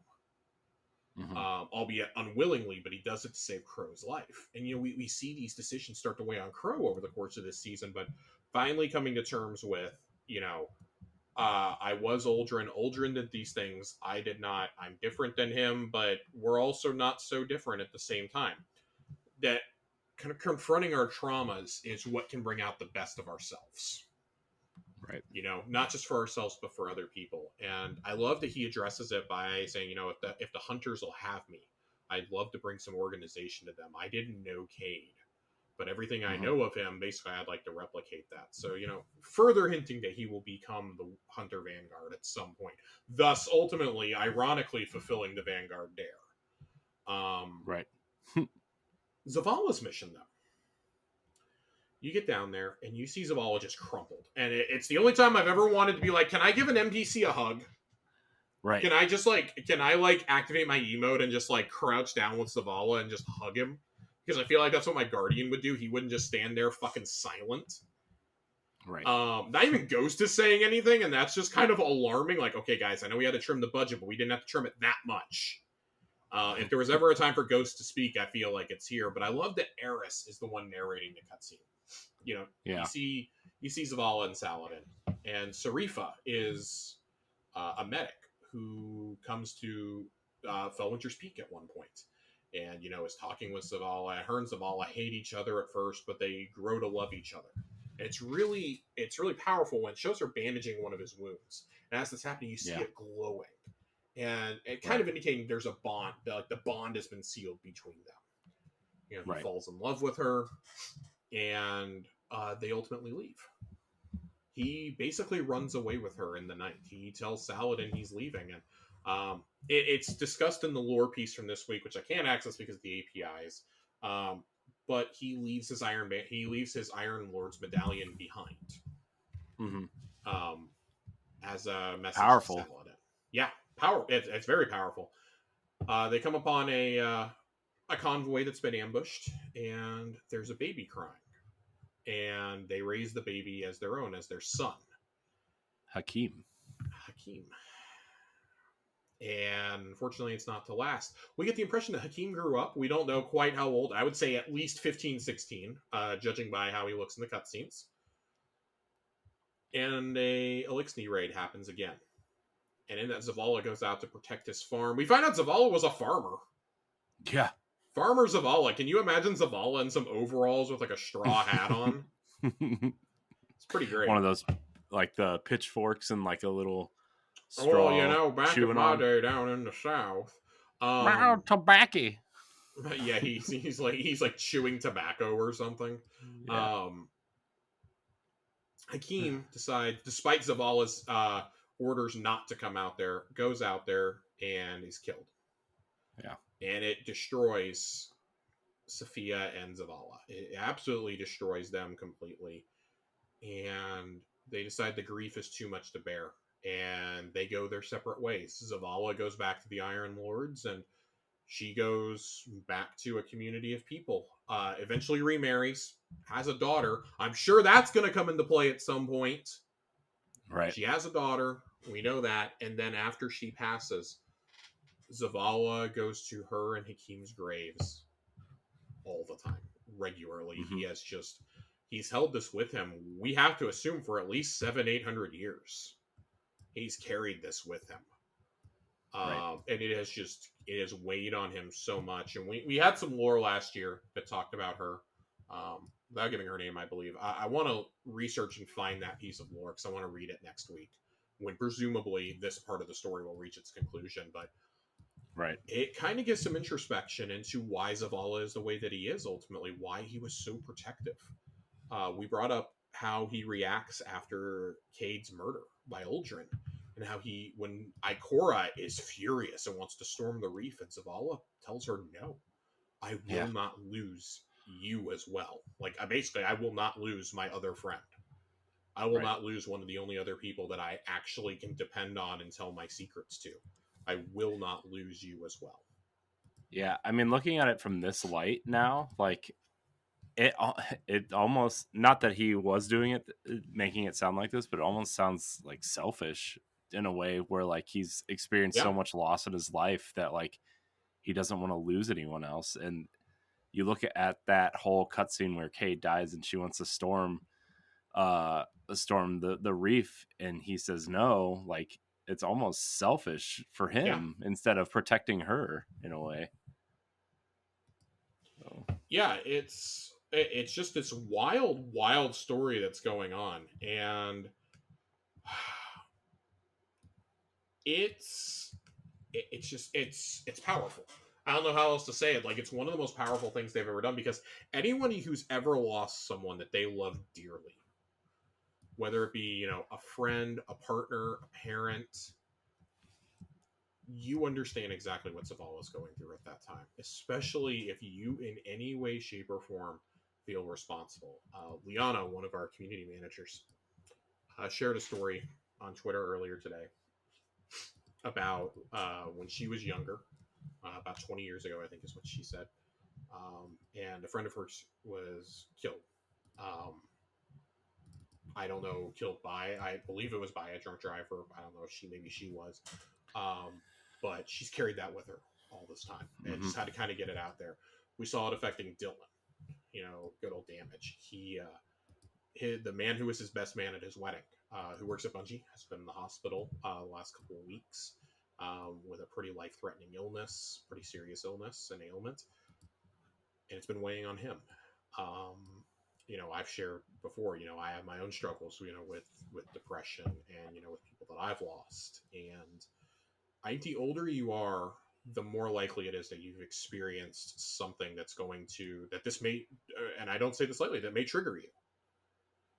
Mm-hmm. Albeit unwillingly, but he does it to save Crow's life. And, we see these decisions start to weigh on Crow over the course of this season, but finally coming to terms with, I was Uldren. Uldren did these things. I did not. I'm different than him, but we're also not so different at the same time. That kind of confronting our traumas is what can bring out the best of ourselves. Right. Not just for ourselves, but for other people. And I love that he addresses it by saying, if the hunters will have me, I'd love to bring some organization to them. I didn't know Cade, but everything I know of him, basically, I'd like to replicate that. So, further hinting that he will become the Hunter Vanguard at some point. Thus, ultimately, ironically, fulfilling the Vanguard dare. Right. Zavala's mission, though. You get down there, and you see Zavala just crumpled. And it's the only time I've ever wanted to be like, can I give an MDC a hug? Right. Can I activate my emote and just, crouch down with Zavala and just hug him? Because I feel like that's what my Guardian would do. He wouldn't just stand there fucking silent. Right. Not even Ghost is saying anything, and that's just kind of alarming. Like, okay, guys, I know we had to trim the budget, but we didn't have to trim it that much. If there was ever a time for Ghost to speak, I feel like it's here. But I love that Eris is the one narrating the cutscene. You see Zavala and Saladin, and Sarifa is a medic who comes to Felwinter's Peak at one point, and is talking with Zavala. Her and Zavala hate each other at first, but they grow to love each other. And it's really powerful when it shows her bandaging one of his wounds, and as this happening, you see it glowing, and it kind of indicating there's a bond. Like the bond has been sealed between them. He falls in love with her. And they ultimately leave. He basically runs away with her in the night. He tells Saladin he's leaving, and it's discussed in the lore piece from this week, which I can't access because of the APIs. But he leaves his Iron Lord's medallion behind. Mm-hmm. As a message powerful. to Saladin. Yeah, it's very powerful. They come upon a convoy that's been ambushed, and there's a baby crying. And they raise the baby as their own, as their son. Hakim. And unfortunately, it's not to last. We get the impression that Hakim grew up. We don't know quite how old. I would say at least 15, 16, judging by how he looks in the cutscenes. And a Elixni raid happens again. And in that, Zavala goes out to protect his farm. We find out Zavala was a farmer. Yeah. Farmer Zavala. Can you imagine Zavala in some overalls with a straw hat on? It's pretty great. One of those, the pitchforks and a little straw. Well, back in my day down in the South. Tobacco. Yeah, he's chewing tobacco or something. Yeah. Hakim decides, despite Zavala's orders not to come out there, goes out there and is killed. Yeah. And it destroys Sophia and Zavala. It absolutely destroys them completely. And they decide the grief is too much to bear. And they go their separate ways. Zavala goes back to the Iron Lords, and she goes back to a community of people. Eventually remarries, has a daughter. I'm sure that's going to come into play at some point. Right. She has a daughter. We know that. And then after she passes, Zavala goes to her and Hakim's graves all the time, regularly. Mm-hmm. He's held this with him. We have to assume for at least 700-800 years. He's carried this with him. Right. And it has weighed on him so much. And we had some lore last year that talked about her, without giving her name, I believe. I want to research and find that piece of lore because I want to read it next week, when presumably this part of the story will reach its conclusion. But right, it kind of gives some introspection into why Zavala is the way that he is, ultimately, why he was so protective. We brought up how he reacts after Cade's murder by Uldren, and how when Ikora is furious and wants to storm the reef, and Zavala tells her, no, I will not lose you as well. I will not lose my other friend. I will not lose one of the only other people that I actually can depend on and tell my secrets to. I will not lose you as well. Yeah, I mean, looking at it from this light now, it almost, not that he was doing it, making it sound like this, but it almost sounds selfish in a way where like he's experienced Yeah. so much loss in his life that like he doesn't want to lose anyone else. And you look at that whole cutscene where Cade dies and she wants to storm the reef, and he says no. Like it's almost selfish for Yeah. him instead of protecting her in a way. So. Yeah, it's just this wild story that's going on, and it's powerful. I don't know how else to say it. Like, it's one of the most powerful things they've ever done, because anyone who's ever lost someone that they love dearly, whether it be a friend, a partner, a parent, you understand exactly what Zavala is going through at that time, especially if you, in any way, shape, or form, feel responsible. Liana, one of our community managers, shared a story on Twitter earlier today about when she was younger, about 20 years ago, I think is what she said. And a friend of hers was killed. Um, I don't know, killed by, I believe it was by a drunk driver. I don't know if maybe she was. But she's carried that with her all this time and just had to kind of get it out there. We saw it affecting Dylan, good old Damage. The man who was his best man at his wedding, who works at Bungie, has been in the hospital the last couple of weeks with a pretty life-threatening illness, pretty serious illness and ailment, and it's been weighing on him. I've shared before, I have my own struggles, with depression and, with people that I've lost. And I think the older you are, the more likely it is that you've experienced something that this may, and I don't say this lightly, that may trigger you.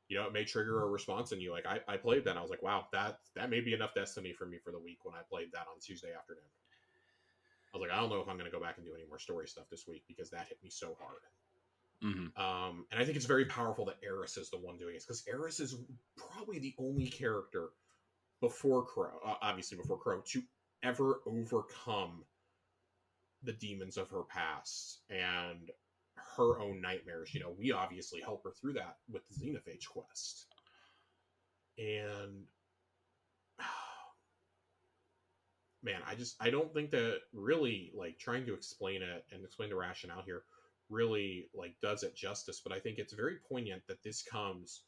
It may trigger a response in you. Like I played that, and I was like, wow, that may be enough Destiny for me for the week when I played that on Tuesday afternoon. I was like, I don't know if I'm going to go back and do any more story stuff this week, because that hit me so hard. And I think it's very powerful that Eris is the one doing it, because Eris is probably the only character before Crow, obviously before Crow, to ever overcome the demons of her past and her own nightmares. We obviously help her through that with the Xenophage quest. And man, I don't think that really, like, trying to explain it and explain the rationale here really, like, does it justice. But I think it's very poignant that this comes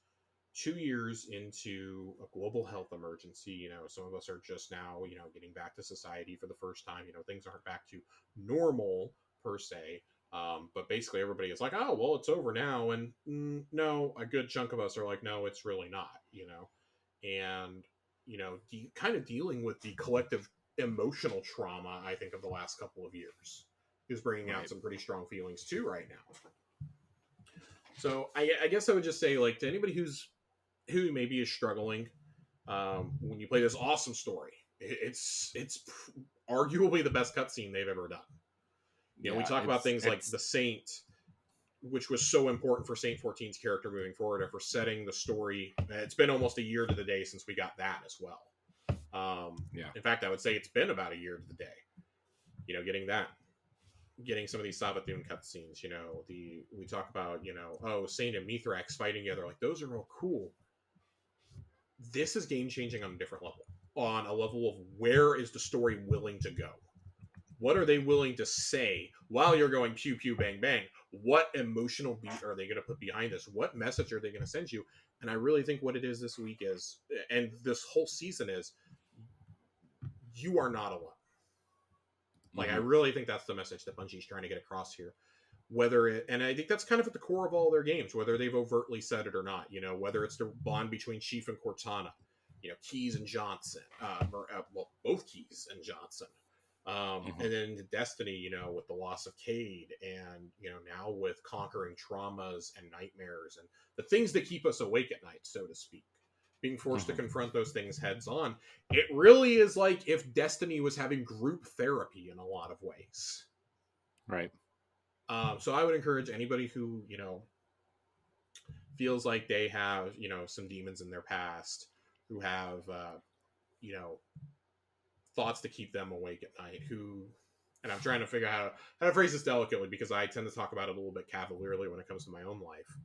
2 years into a global health emergency. Some of us are just now, getting back to society for the first time. Things aren't back to normal per se. But basically everybody is like, oh, well, it's over now. And no, a good chunk of us are like, no, it's really not, and, kind of dealing with the collective emotional trauma, I think, of the last couple of years is bringing out some pretty strong feelings too right now. So I guess I would just say, like, to anybody who maybe is struggling, when you play this awesome story, it's arguably the best cutscene they've ever done. We talk about things like the Saint, which was so important for Saint 14's character moving forward, and for setting the story. It's been almost a year to the day since we got that as well. In fact, I would say it's been about a year to the day. Getting some of these Savathun cutscenes. We talk about Saint and Mithrax fighting together. Like, those are all cool. This is game changing on a different level. On a level of, where is the story willing to go? What are they willing to say while you're going pew pew bang bang? What emotional beat are they going to put behind this? What message are they going to send you? And I really think what it is this week is, and this whole season is, you are not alone. Like, I really think that's the message that Bungie's trying to get across here. And I think that's kind of at the core of all their games, whether they've overtly said it or not. Whether it's the bond between Chief and Cortana, Keyes and Johnson, both Keyes and Johnson. And then Destiny, with the loss of Cade, and, now with conquering traumas and nightmares and the things that keep us awake at night, so to speak, being forced to confront those things heads on. It really is like if Destiny was having group therapy in a lot of ways. Right. So I would encourage anybody who, feels like they have, some demons in their past, who have, thoughts to keep them awake at night, and I'm trying to figure out how to phrase this delicately, because I tend to talk about it a little bit cavalierly when it comes to my own life.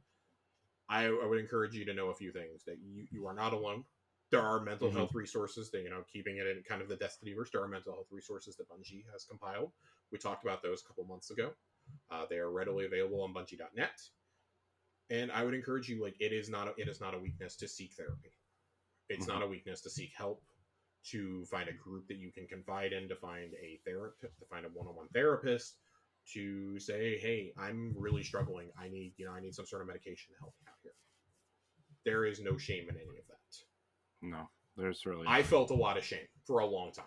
I would encourage you to know a few things: that you are not alone. There are mental Mm-hmm. health resources that, keeping it in kind of the Destinyverse, there are mental health resources that Bungie has compiled. We talked about those a couple months ago. They are readily available on Bungie.net. And I would encourage you, like, it is not a weakness to seek therapy. It's Mm-hmm. not a weakness to seek help, to find a group that you can confide in, to find a therapist, to find a one-on-one therapist, to say, hey, I'm really struggling. I need some sort of medication to help me out here. There is no shame in any of that. No, there's really I not. felt a lot of shame for a long time.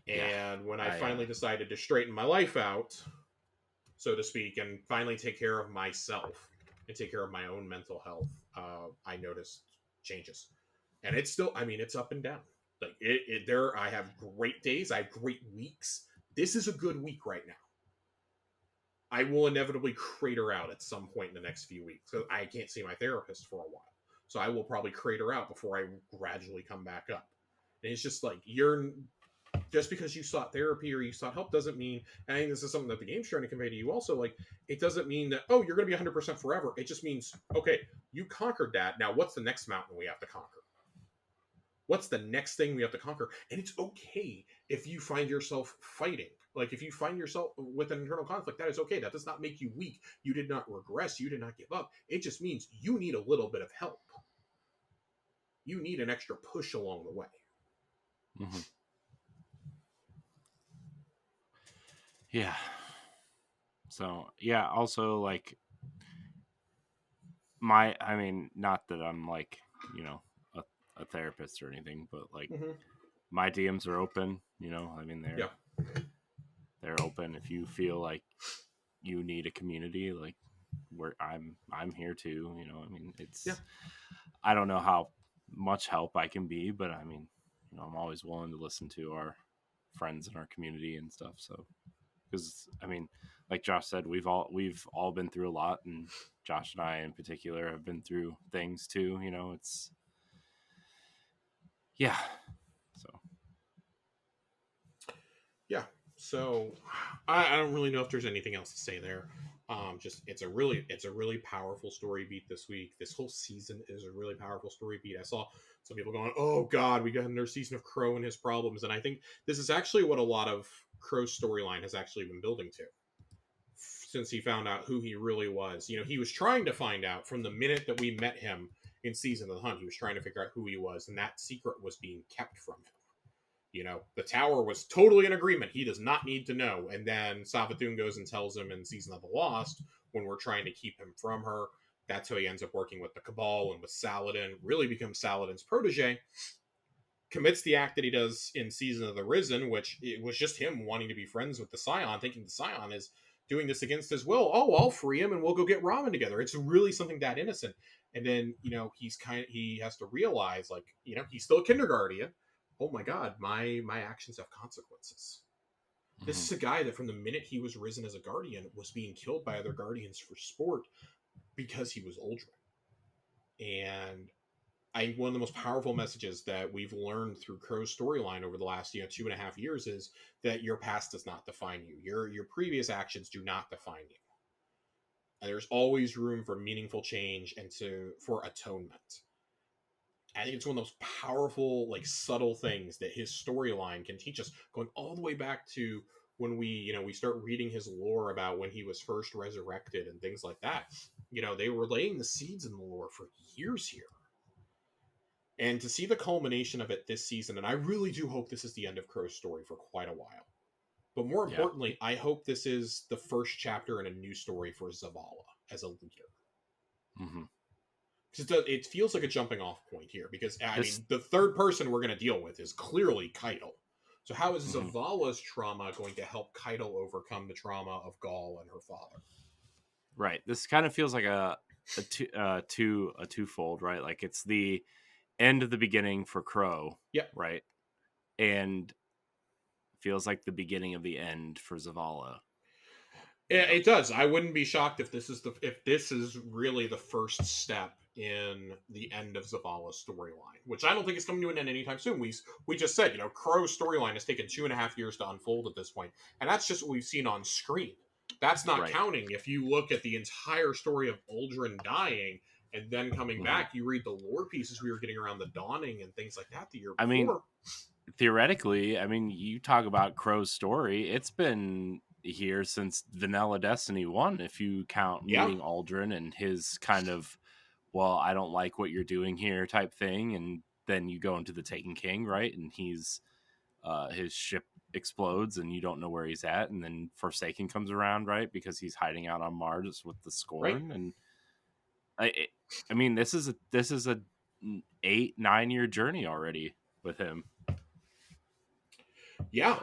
Yeah, And when I finally decided to straighten my life out, so to speak, and finally take care of myself and take care of my own mental health, I noticed changes. And it's still, it's up and down. Like I have great days, I have great weeks. This is a good week right now. I will inevitably crater out at some point in the next few weeks. So I can't see my therapist for a while. So I will probably crater out before I gradually come back up. And it's just like, just because you sought therapy or you sought help doesn't mean, and I think this is something that the game's trying to convey to you also, like, it doesn't mean that, oh, you're going to be 100% forever. It just means, okay, you conquered that. Now what's the next mountain we have to conquer? What's the next thing we have to conquer? And it's okay if you find yourself fighting. Like, if you find yourself with an internal conflict, that is okay. That does not make you weak. You did not regress. You did not give up. It just means you need a little bit of help. You need an extra push along the way. Mm-hmm. Yeah. So, yeah, also, like, not that I'm, like, a therapist or anything, but, like, my DMs are open, Yeah. they're open. If you feel like you need a community, like, where I'm here too, it's, Yeah. I don't know how much help I can be, but I'm always willing to listen to our friends in our community and stuff. So, because like Josh said, we've all been through a lot, and Josh and I in particular have been through things too. It's, yeah. So Yeah. So I don't really know if there's anything else to say there. Just it's a really powerful story beat this week. This whole season is a really powerful story beat. I saw some people going, "Oh God, we got another season of Crow and his problems," and I think this is actually what a lot of Crow's storyline has actually been building to. Since he found out who he really was, he was trying to find out from the minute that we met him in Season of the Hunt. He was trying to figure out who he was, and that secret was being kept from him. The tower was totally in agreement. He does not need to know. And then Savathun goes and tells him in Season of the Lost, when we're trying to keep him from her. That's how he ends up working with the Cabal and with Saladin, really becomes Saladin's protege. Commits the act that he does in Season of the Risen, which it was just him wanting to be friends with the Scion, thinking the Scion is doing this against his will. Oh, I'll free him and we'll go get ramen together. It's really something that innocent. And then, he has to realize, like, he's still a kindergarten. Oh my God, my actions have consequences. Mm-hmm. This is a guy that from the minute he was risen as a guardian was being killed by other guardians for sport because he was Uldren. And I think one of the most powerful messages that we've learned through Crow's storyline over the last 2.5 years is that your past does not define you. Your previous actions do not define you. And there's always room for meaningful change and for atonement. I think it's one of those powerful, like, subtle things that his storyline can teach us, going all the way back to when we start reading his lore about when he was first resurrected and things like that. They were laying the seeds in the lore for years here. And to see the culmination of it this season, and I really do hope this is the end of Crow's story for quite a while. But more importantly, I hope this is the first chapter in a new story for Zavala as a leader. Mm-hmm. Because it feels like a jumping off point here. Because, the third person we're going to deal with is clearly Keitel. So how is Zavala's trauma going to help Keitel overcome the trauma of Gaul and her father? Right. This kind of feels like a twofold, right? Like, it's the end of the beginning for Crow. Yep. Right. And feels like the beginning of the end for Zavala. It does. I wouldn't be shocked if this is really the first step in the end of Zavala's storyline, which I don't think is coming to an end anytime soon. We just said, Crow's storyline has taken 2.5 years to unfold at this point, and that's just what we've seen on screen. That's not counting if you look at the entire story of Uldren dying And then coming Mhm. back, you read the lore pieces we were getting around the Dawning and things like that the year I mean, before. theoretically, I mean, you talk about Crow's story. It's been here since Vanilla Destiny 1, if you count Yeah, meeting Aldrin and his kind of, well, I don't like what you're doing here type thing. And then you go into the Taken King, right? And his ship explodes and you don't know where he's at. And then Forsaken comes around, right? Because he's hiding out on Mars with the right. Scorn. And I, I mean, this is a 8-9 year journey already with him. Yeah,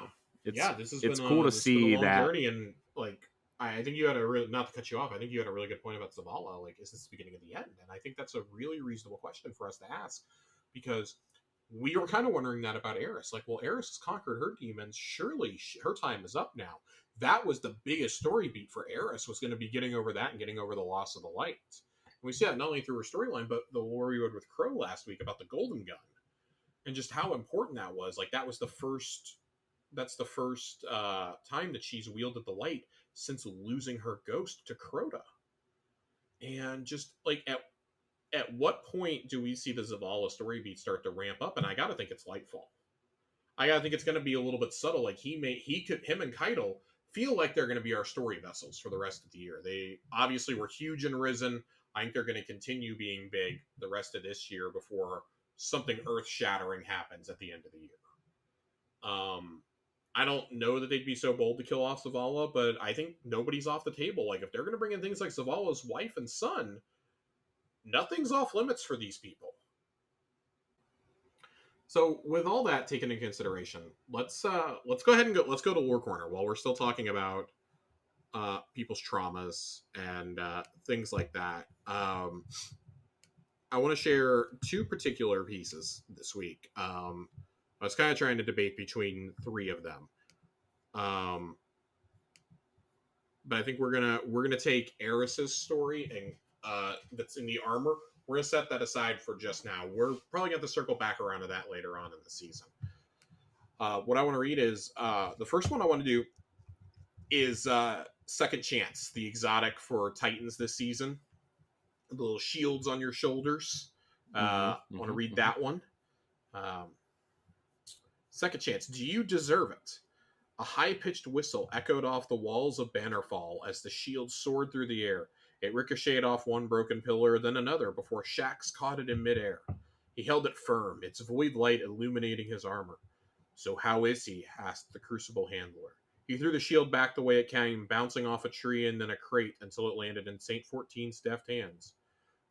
So yeah. This has it's been cool a to see long that. journey, and like I think you had a really, not to cut you off. I think you had a really good point about Zavala. Like, is this the beginning of the end? And I think that's a really reasonable question for us to ask, because we were kind of wondering that about Eris. Like, well, Eris has conquered her demons. Surely her time is up now. That was the biggest story beat for Eris, was going to be getting over that and getting over the loss of the light. And we see that not only through her storyline, but the war we had with Crow last week about the Golden Gun and just how important that was. Like, that was the first. That's the first time that she's wielded the light since losing her ghost to Crota. And just like at what point do we see the Zavala story beat start to ramp up? And I gotta think it's Lightfall. I gotta think it's gonna be a little bit subtle. Like him and Keitel feel like they're gonna be our story vessels for the rest of the year. They obviously were huge in Risen. I think they're gonna continue being big the rest of this year before something earth shattering happens at the end of the year. I don't know that they'd be so bold to kill off Zavala, but I think nobody's off the table. Like, if they're going to bring in things like Zavala's wife and son, nothing's off limits for these people. So, with all that taken into consideration, let's go ahead and let's go to Lore Corner while we're still talking about people's traumas and things like that. I want to share two particular pieces this week. I was kind of trying to debate between three of them. But I think we're gonna take Eris's story and that's in the armor. We're gonna set that aside for just now. We're probably gonna have to circle back around to that later on in the season. What I want to read is the first one I want to do is Second Chance, the exotic for Titans this season. The little shields on your shoulders. I want to read that one. Um, Second Chance, do you deserve it? A high-pitched whistle echoed off the walls of Bannerfall as the shield soared through the air. It ricocheted off one broken pillar, then another, before Shax caught it in midair. He held it firm, its void light illuminating his armor. "So how is he?" asked the Crucible Handler. He threw the shield back the way it came, bouncing off a tree and then a crate until it landed in Saint 14's deft hands.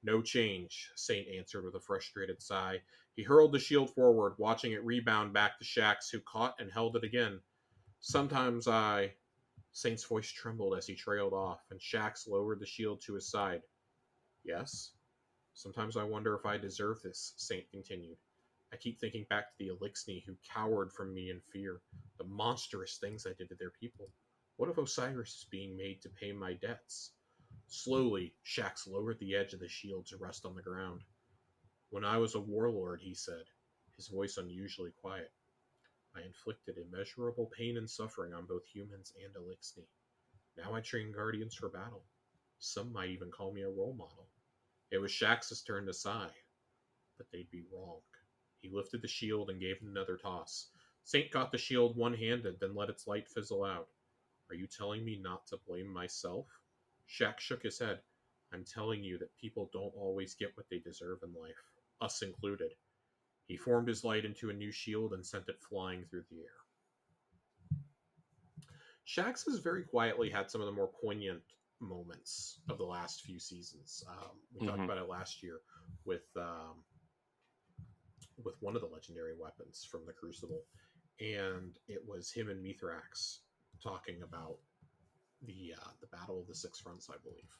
"No change," Saint answered with a frustrated sigh. He hurled the shield forward, watching it rebound back to Shax, who caught and held it again. "Sometimes I..." Saint's voice trembled as he trailed off, and Shax lowered the shield to his side. "Yes? Sometimes I wonder if I deserve this," Saint continued. "I keep thinking back to the Elixni who cowered from me in fear, the monstrous things I did to their people. What if Osiris is being made to pay my debts?" Slowly, Shax lowered the edge of the shield to rest on the ground. "When I was a warlord," he said, his voice unusually quiet, "I inflicted immeasurable pain and suffering on both humans and Elixni. Now I train guardians for battle. Some might even call me a role model." It was Shax's turn to sigh, but they'd be wrong. He lifted the shield and gave it another toss. Saint caught the shield one-handed, then let its light fizzle out. "Are you telling me not to blame myself?" Shax shook his head. "I'm telling you that people don't always get what they deserve in life, us included." He formed his light into a new shield and sent it flying through the air. Shax has very quietly had some of the more poignant moments of the last few seasons. We talked about it last year with one of the legendary weapons from the Crucible, and it was him and Mithrax talking about the Battle of the Six Fronts, I believe,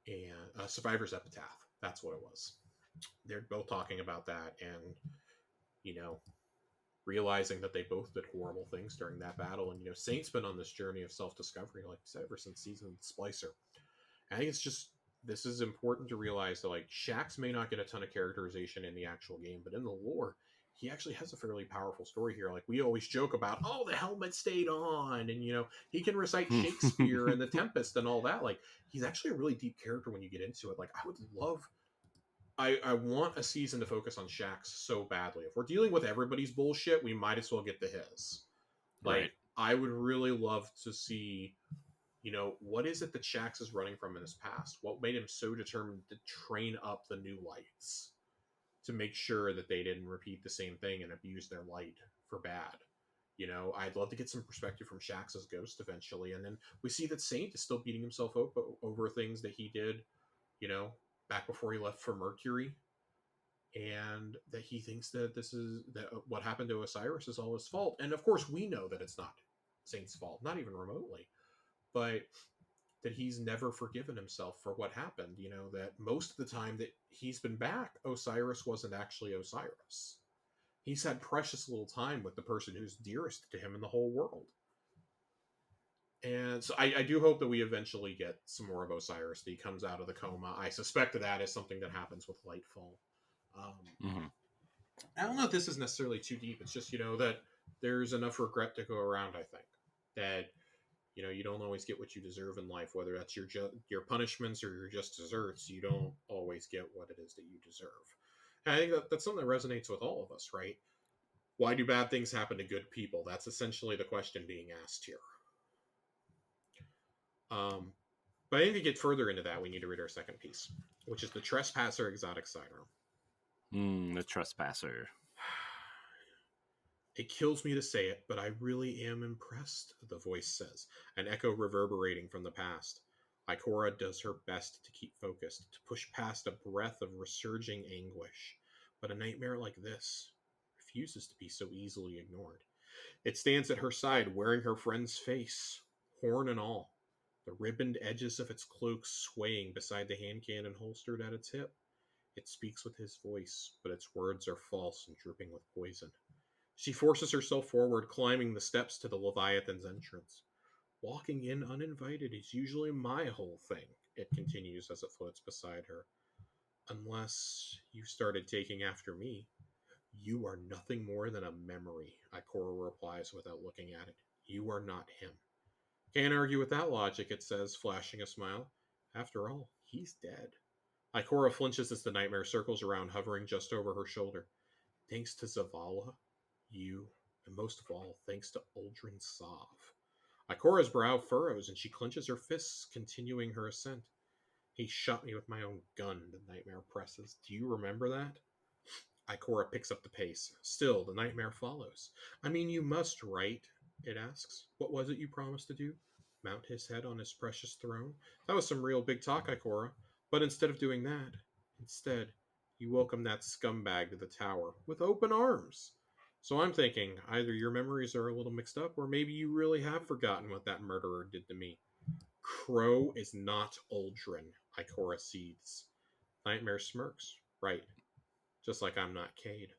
and Survivor's Epitaph. That's what it was. They're both talking about that, and you know, realizing that they both did horrible things during that battle. And Saint's been on this journey of self-discovery, like I said, ever since season Splicer. I think it's just, this is important to realize that like Shax may not get a ton of characterization in the actual game, but in the lore, he actually has a fairly powerful story here. Like, we always joke about, oh, the helmet stayed on, and he can recite Shakespeare and The Tempest and all that. Like, he's actually a really deep character when you get into it. Like, I want a season to focus on Shax so badly. If we're dealing with everybody's bullshit, we might as well get to his. Like, Right. I would really love to see, what is it that Shax is running from in his past? What made him so determined to train up the new lights to make sure that they didn't repeat the same thing and abuse their light for bad? I'd love to get some perspective from Shax's ghost eventually. And then we see that Saint is still beating himself up over things that he did, back before he left for Mercury. And that he thinks that what happened to Osiris is all his fault. And of course, we know that it's not Saint's fault, not even remotely. But that he's never forgiven himself for what happened. That most of the time that he's been back, Osiris wasn't actually Osiris. He's had precious little time with the person who's dearest to him in the whole world. And so I do hope that we eventually get some more of Osiris, that he comes out of the coma. I suspect that is something that happens with Lightfall. I don't know if this is necessarily too deep. It's just, that there's enough regret to go around, I think. That, you don't always get what you deserve in life, whether that's your punishments or your just desserts. You don't always get what it is that you deserve. And I think that's something that resonates with all of us, right? Why do bad things happen to good people? That's essentially the question being asked here. But I think to get further into that, we need to read our second piece, which is the Trespasser Exotic Sidearm. The Trespasser. It kills me to say it, but I really am impressed, the voice says, an echo reverberating from the past. Ikora does her best to keep focused, to push past a breath of resurging anguish. But a nightmare like this refuses to be so easily ignored. It stands at her side, wearing her friend's face, horn and all, the ribboned edges of its cloak swaying beside the hand cannon holstered at its hip. It speaks with his voice, but its words are false and dripping with poison. She forces herself forward, climbing the steps to the Leviathan's entrance. Walking in uninvited is usually my whole thing, it continues as it floats beside her. Unless you started taking after me. You are nothing more than a memory, Ikora replies without looking at it. You are not him. Can't argue with that logic, it says, flashing a smile. After all, he's dead. Ikora flinches as the nightmare circles around, hovering just over her shoulder. Thanks to Zavala, you, and most of all, thanks to Uldren Sov. Ikora's brow furrows and she clenches her fists, continuing her ascent. He shot me with my own gun, the nightmare presses. Do you remember that? Ikora picks up the pace. Still, the nightmare follows. I mean, you must, right? It asks. What was it you promised to do? Mount his head on his precious throne? That was some real big talk, Ikora. But instead of doing that, you welcome that scumbag to the tower with open arms. So I'm thinking, either your memories are a little mixed up, or maybe you really have forgotten what that murderer did to me. Crow is not Uldren, Ikora seethes. Nightmare smirks. Right. Just like I'm not Cade.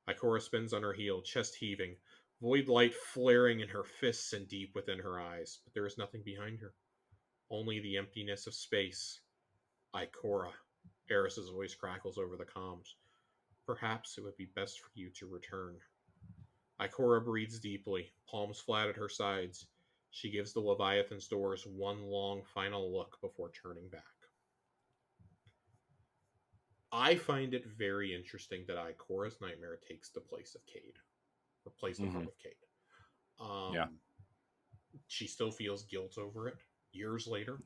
Ikora spins on her heel, chest heaving, void light flaring in her fists and deep within her eyes, but there is nothing behind her. Only the emptiness of space. Ikora. Eris's voice crackles over the comms. Perhaps it would be best for you to return. Ikora breathes deeply, palms flat at her sides. She gives the Leviathan's doors one long final look before turning back. I find it very interesting that Ikora's nightmare takes the place of Cade. Or plays the part of Cade. Yeah. She still feels guilt over it years later.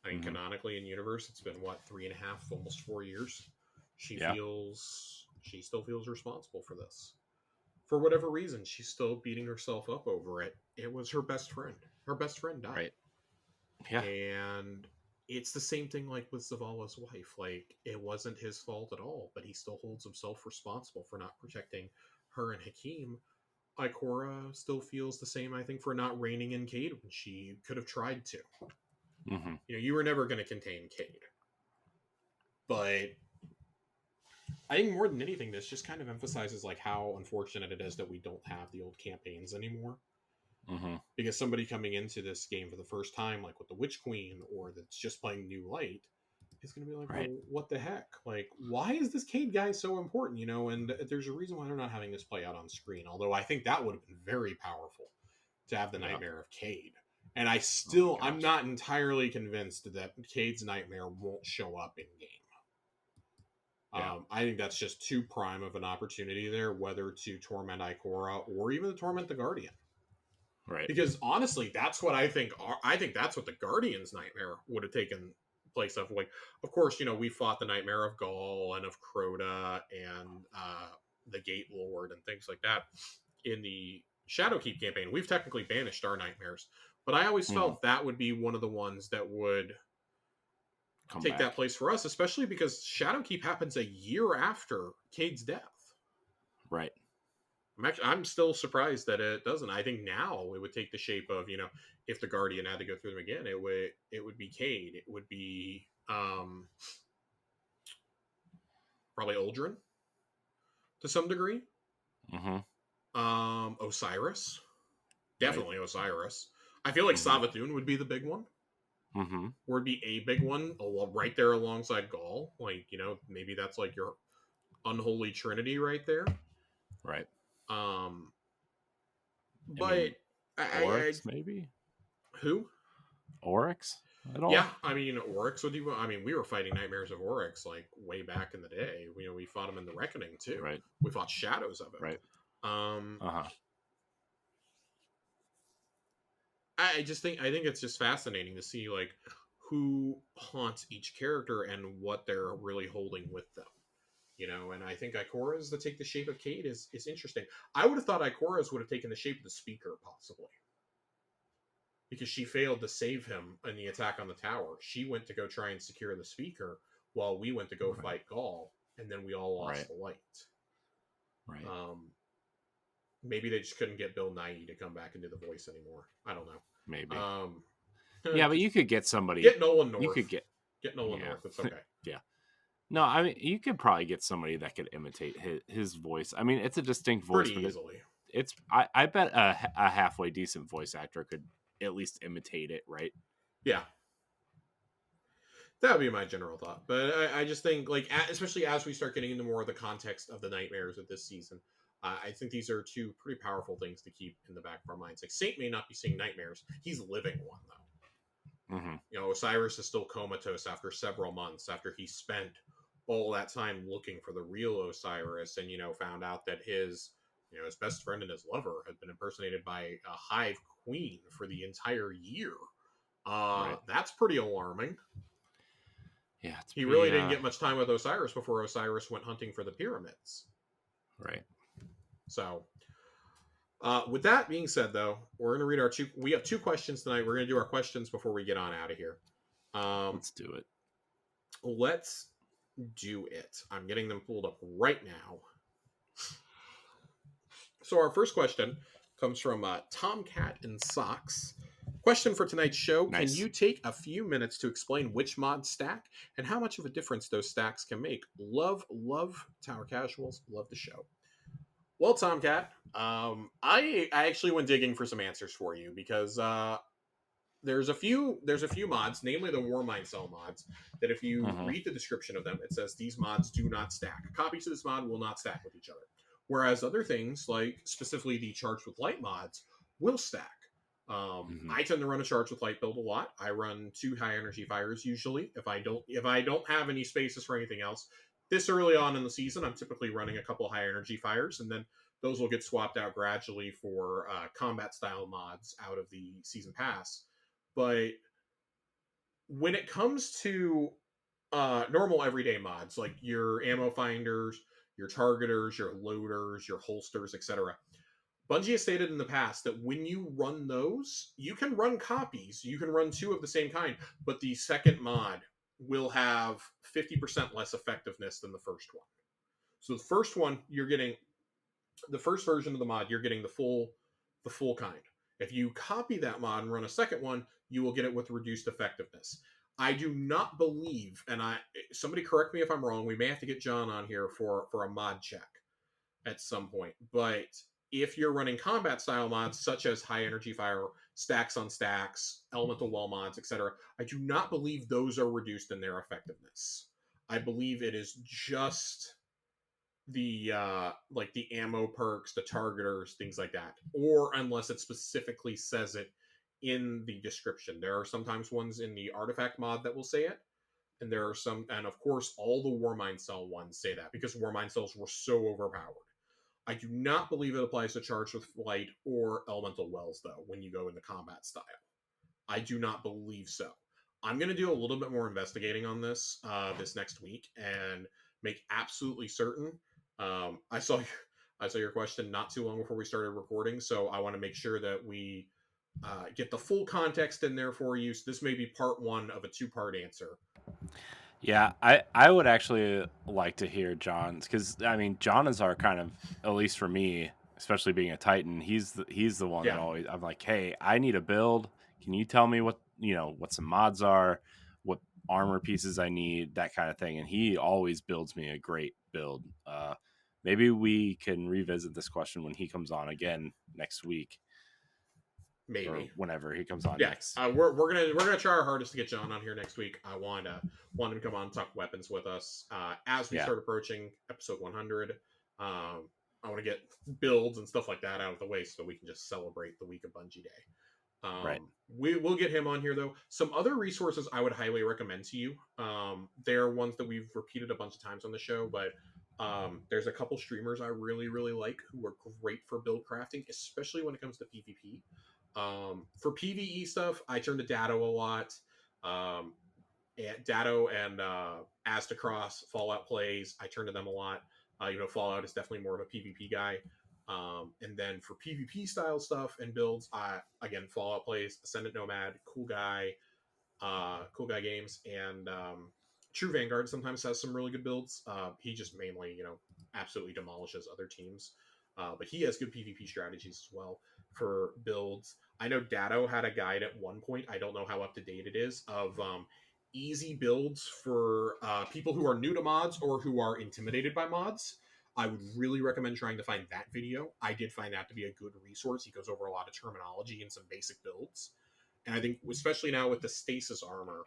I mean, canonically in universe, it's been, 3.5, almost 4 years? She still feels responsible for this. For whatever reason, she's still beating herself up over it. It was her best friend. Her best friend died. Right. Yeah. And it's the same thing like with Zavala's wife. Like, it wasn't his fault at all, but he still holds himself responsible for not protecting her and Hakim. Ikora still feels the same, I think, for not reining in Cade when she could have tried to. You were never going to contain Cade. But I think more than anything, this just kind of emphasizes like how unfortunate it is that we don't have the old campaigns anymore. Because somebody coming into this game for the first time, like with the Witch Queen, or that's just playing New Light, is going to be like, Right. well, what the heck? Like, why is this Cade guy so important? You know, and there's a reason why they're not having this play out on screen. Although I think that would have been very powerful to have the nightmare of Cade. And I'm not entirely convinced that Cade's nightmare won't show up in game. Yeah. I think that's just too prime of an opportunity there, whether to torment Ikora or even to torment the Guardian. Right. Because honestly, that's what I think. I think that's what the Guardian's nightmare would have taken place of. Like, of course, you know, we fought the nightmare of Gaul and of Crota and the Gate Lord and things like that in the Shadowkeep campaign. We've technically banished our nightmares, but I always felt that would be one of the ones that would take that place for us, especially because Shadowkeep happens a year after Cade's death. Right. I'm still surprised that it doesn't. I think now it would take the shape of, you know, if the Guardian had to go through them again, it would be Cade. It would be probably Uldren to some degree. Osiris. Definitely Osiris. I feel like Savathun would be the big one. Or it'd be a big one right there alongside Gaul. Like, you know, maybe that's like your unholy trinity right there. Right. But Oryx, maybe? Who? Oryx at all? Yeah, I mean, Oryx would do. I mean, we were fighting nightmares of Oryx like way back in the day. You know, we fought him in the Reckoning too. Right. We fought shadows of it. Right. I think it's just fascinating to see like who haunts each character and what they're really holding with them. You know, and I think Ikora's to take the shape of Cade is interesting. I would have thought Ikora's would have taken the shape of the Speaker, possibly. Because she failed to save him in the attack on the tower. She went to go try and secure the Speaker, while we went to go fight Gaul, and then we all lost the light. Right. Maybe they just couldn't get Bill Nighy to come back and do the voice anymore. I don't know. Maybe. Yeah, but you could get somebody. Get Nolan North. You could get Nolan North. It's okay. Yeah. No, I mean, you could probably get somebody that could imitate his voice. I mean, it's a distinct voice. Pretty easily. I bet a halfway decent voice actor could at least imitate it, right? Yeah. That would be my general thought. But I just think, like, especially as we start getting into more of the context of the nightmares of this season, I think these are two pretty powerful things to keep in the back of our minds. Like, Saint may not be seeing nightmares. He's living one, though. You know, Osiris is still comatose after several months, after he spent all that time looking for the real Osiris and, you know, found out that his best friend and his lover had been impersonated by a hive queen for the entire year. That's pretty alarming. Yeah, he really didn't get much time with Osiris before Osiris went hunting for the pyramids. Right. So, with that being said, though, we're going to read we have 2 questions tonight. We're going to do our questions before we get on out of here. Let's do it. Let's do it. I'm getting them pulled up right now. So our first question comes from Tomcat in Socks. Question for tonight's show. Nice. Can you take a few minutes to explain which mods stack and how much of a difference those stacks can make? Love Tower Casuals. Love the show. Well, Tomcat, I actually went digging for some answers for you because there's a few mods, namely the Warmind Cell mods, that if you read the description of them, it says these mods do not stack. Copies of this mod will not stack with each other. Whereas other things, like specifically the Charged with Light mods, will stack. I tend to run a Charged with Light build a lot. I run 2 high energy fires usually. If I don't have any spaces for anything else, this early on in the season, I'm typically running a couple high energy fires, and then those will get swapped out gradually for combat style mods out of the season pass. But when it comes to normal everyday mods, like your ammo finders, your targeters, your loaders, your holsters, etc., Bungie has stated in the past that when you run those, you can run copies. You can run 2 of the same kind, but the second mod will have 50% less effectiveness than the first one. So the first one, you're getting the first version of the mod, you're getting the full kind. If you copy that mod and run a second one, you will get it with reduced effectiveness. I do not believe, and somebody correct me if I'm wrong, we may have to get John on here for a mod check at some point, but if you're running combat style mods such as high energy fire, stacks on stacks, elemental well mods, etc., I do not believe those are reduced in their effectiveness. I believe it is just the like the ammo perks, the targeters, things like that, or unless it specifically says it in the description. There are sometimes ones in the artifact mod that will say it, and there are some, and of course all the Warmind Cell ones say that because Warmind Cells were so overpowered. I do not believe it applies to Charged with Light or Elemental Wells, though, when you go into combat style. I do not believe so. I'm going to do a little bit more investigating on this this next week and make absolutely certain. I saw your question not too long before we started recording, so I want to make sure that we get the full context in there for you. So this may be part one of a two-part answer. Yeah, I would actually like to hear John's, because I mean John is our kind of, at least for me, especially being a Titan, he's the one that always, I'm like, hey, I need a build. Can you tell me what some mods are, what armor pieces I need, that kind of thing, and he always builds me a great build. Maybe we can revisit this question when he comes on again next week. Maybe, or whenever he comes on next. We're gonna try our hardest to get John on here next week. I want him to come on and talk weapons with us as we start approaching episode 100. I want to get builds and stuff like that out of the way so we can just celebrate the week of Bungie Day. Right. We'll get him on here though. Some other resources I would highly recommend to you. They're ones that we've repeated a bunch of times on the show, but there's a couple streamers I really, really like who are great for build crafting, especially when it comes to PvP. For PvE stuff, I turn to Datto a lot. Datto and Astacross, Fallout plays, I turn to them a lot. Fallout is definitely more of a PvP guy. And then for PvP style stuff and builds, again, Fallout plays, Ascendant Nomad, cool guy games, and True Vanguard sometimes has some really good builds. He just mainly, absolutely demolishes other teams. But he has good PvP strategies as well for builds. I know Datto had a guide at one point, I don't know how up to date it is, of easy builds for people who are new to mods or who are intimidated by mods. I would really recommend trying to find that video. I did find that to be a good resource. He goes over a lot of terminology and some basic builds. And I think, especially now with the stasis armor,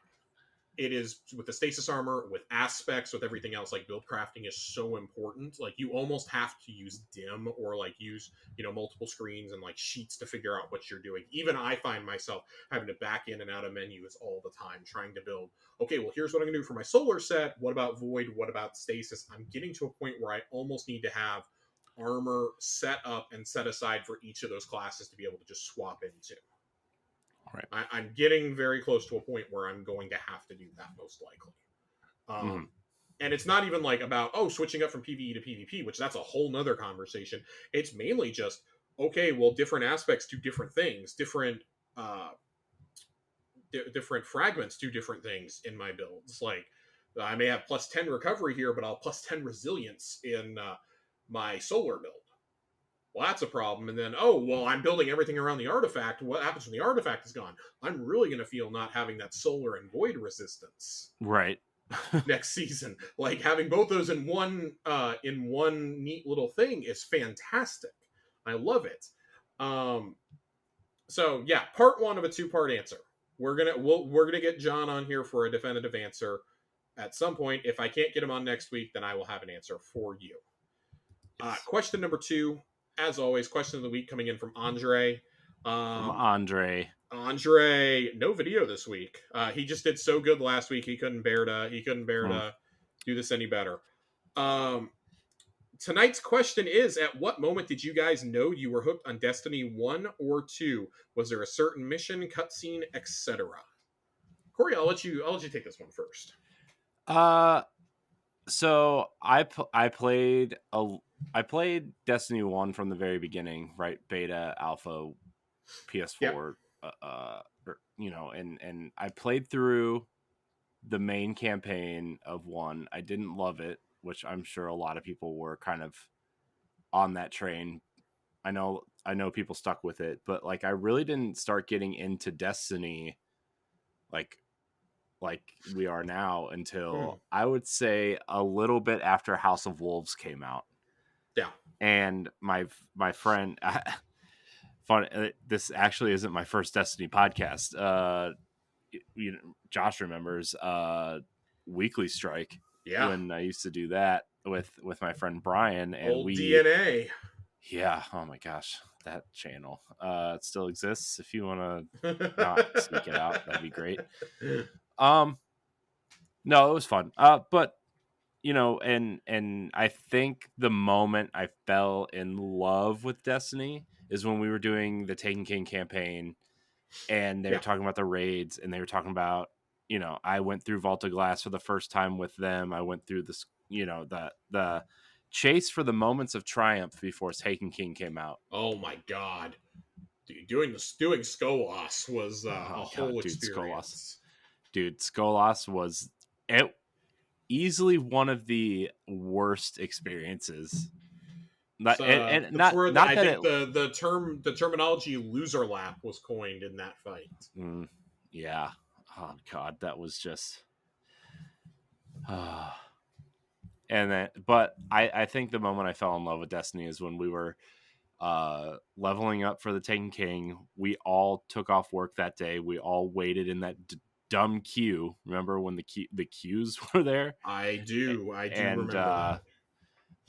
it is with the stasis armor, with aspects, with everything else, like build crafting is so important. Like you almost have to use dim or like use, multiple screens and like sheets to figure out what you're doing. Even I find myself having to back in and out of menus all the time, trying to build, okay, well, here's what I'm gonna do for my solar set. What about void? What about stasis? I'm getting to a point where I almost need to have armor set up and set aside for each of those classes to be able to just swap into. Right. I'm getting very close to a point where I'm going to have to do that most likely. And it's not even like about, switching up from PvE to PvP, which that's a whole nother conversation. It's mainly just, okay, well, different aspects do different things. Different fragments do different things in my builds. Like, I may have plus 10 recovery here, but I'll plus 10 resilience in my solar build. Well, that's a problem. And then, I'm building everything around the artifact. What happens when the artifact is gone? I'm really going to feel not having that solar and void resistance. Right. Next season. Like, having both those in one neat little thing is fantastic. I love it. So yeah, part one of a two-part answer. We're gonna get John on here for a definitive answer at some point. If I can't get him on next week, then I will have an answer for you. Yes. Question number 2. As always, question of the week coming in from Andre. Andre, no video this week. He just did so good last week. He couldn't bear to do this any better. Tonight's question is: at what moment did you guys know you were hooked on Destiny 1 or 2? Was there a certain mission, cutscene, etc.? Corey, I'll let you take this one first. So I played Destiny 1 from the very beginning, right? Beta, alpha, PS4, and I played through the main campaign of 1. I didn't love it, which I'm sure a lot of people were kind of on that train. I know people stuck with it, but like I really didn't start getting into Destiny like we are now until I would say a little bit after House of Wolves came out. Yeah. And my friend, fun. This actually isn't my first Destiny podcast. Josh remembers Weekly Strike Yeah. when I used to do that with my friend Brian, and Old DNA. yeah, oh my gosh, that channel it still exists. If you want to not seek it out, that'd be great. No, it was fun. But and I think the moment I fell in love with Destiny is when we were doing the Taken King campaign, and they were Yeah. talking about the raids, and they were talking about, I went through Vault of Glass for the first time with them. I went through this, the chase for the moments of triumph before Taken King came out. Oh my god. Dude, doing Skolas was a Oh god, whole dude, Skolas. experience. Dude, Skolas was easily one of the worst experiences. Not, and That's where not I that think it. the terminology loser lap was coined in that fight. Yeah. Oh god, that was just. And then, but I think the moment I fell in love with Destiny is when we were leveling up for the Taken King. We all took off work that day. We all waited in that dumb queue. Remember when the queues were there? I do And remember that.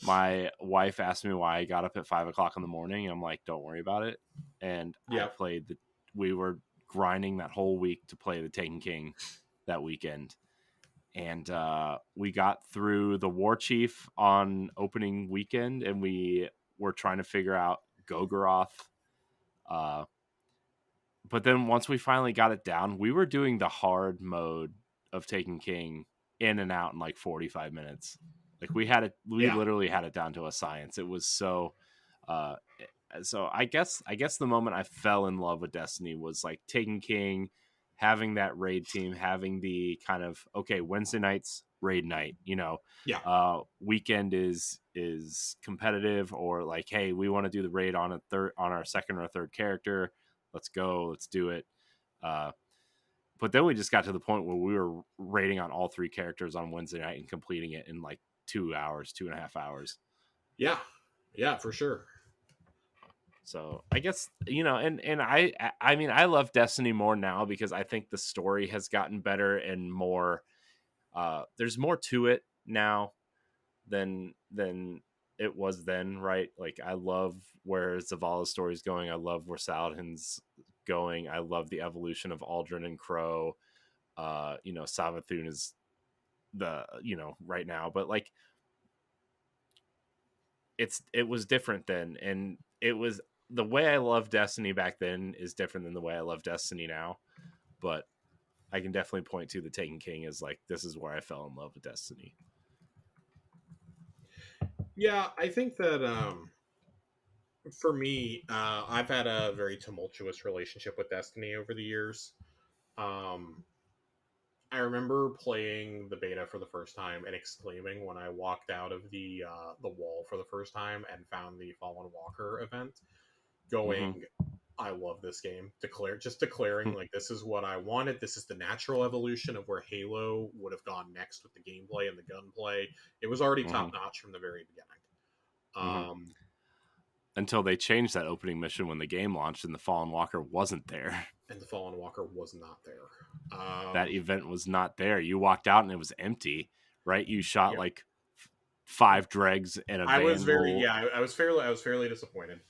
my wife asked me why I got up at 5 o'clock in the morning. I'm like, don't worry about it. And I Yep. played we were grinding that whole week to play the Taken King that weekend. And we got through the War Chief on opening weekend, and we were trying to figure out Gogoroth. But then once we finally got it down, we were doing the hard mode of Taken King in and out in like 45 minutes. Like we literally had it down to a science. It was so I guess the moment I fell in love with Destiny was like Taken King, having that raid team, having the kind of, okay, Wednesday nights raid night, Yeah. weekend is competitive, or like, hey, we want to do the raid on our second or third character. Let's go, let's do it. But then we just got to the point where we were raiding on all three characters on Wednesday night and completing it in like 2.5 hours. Yeah, for sure. So I guess, and I mean, I love Destiny more now because I think the story has gotten better and more. There's more to it now than it was then, right? Like I love where Zavala's story is going. I love where Saladin's going. I love the evolution of Aldrin and Crow. Savathun is the right now, but like it was different then, and it was the way I loved Destiny back then is different than the way I love Destiny now. But I can definitely point to the Taken King as like, this is where I fell in love with Destiny. Yeah, I think that for me, I've had a very tumultuous relationship with Destiny over the years. Um, I remember playing the beta for the first time and exclaiming when I walked out of the wall for the first time and found the Fallen Walker event, going, I love this game. Declaring like, this is what I wanted. This is the natural evolution of where Halo would have gone next with the gameplay and the gunplay. It was already top notch from the very beginning. Until they changed that opening mission when the game launched and the Fallen Walker wasn't there. And the Fallen Walker was not there. That event was not there. You walked out and it was empty, right? You shot like 5 dregs and a I was Vandal. I was fairly disappointed.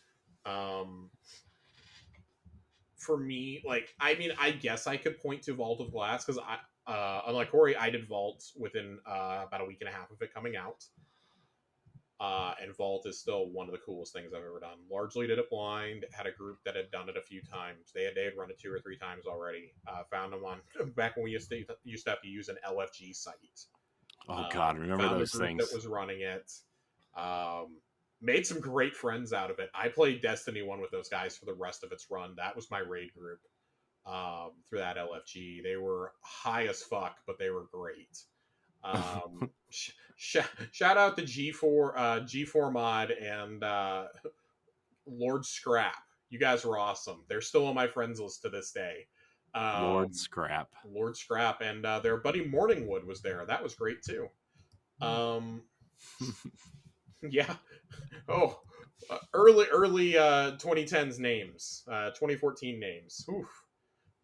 For me, like, I mean, I guess I could point to Vault of Glass because unlike Corey, I did Vault within about a week and a half of it coming out. And Vault is still one of the coolest things I've ever done. Largely did it blind. Had a group that had done it a few times. They had run it 2 or 3 times already. Found them on back when we used to have to use an LFG site. Oh God, remember those things? That was running it. Made some great friends out of it. I played Destiny 1 with those guys for the rest of its run. That was my raid group through that LFG. They were high as fuck, but they were great. Shout out to G4 Mod and Lord Scrap. You guys were awesome. They're still on my friends list to this day. Lord Scrap, and their buddy Morningwood was there. That was great too. Yeah. Oh, early 2010s names, 2014 names. Oof,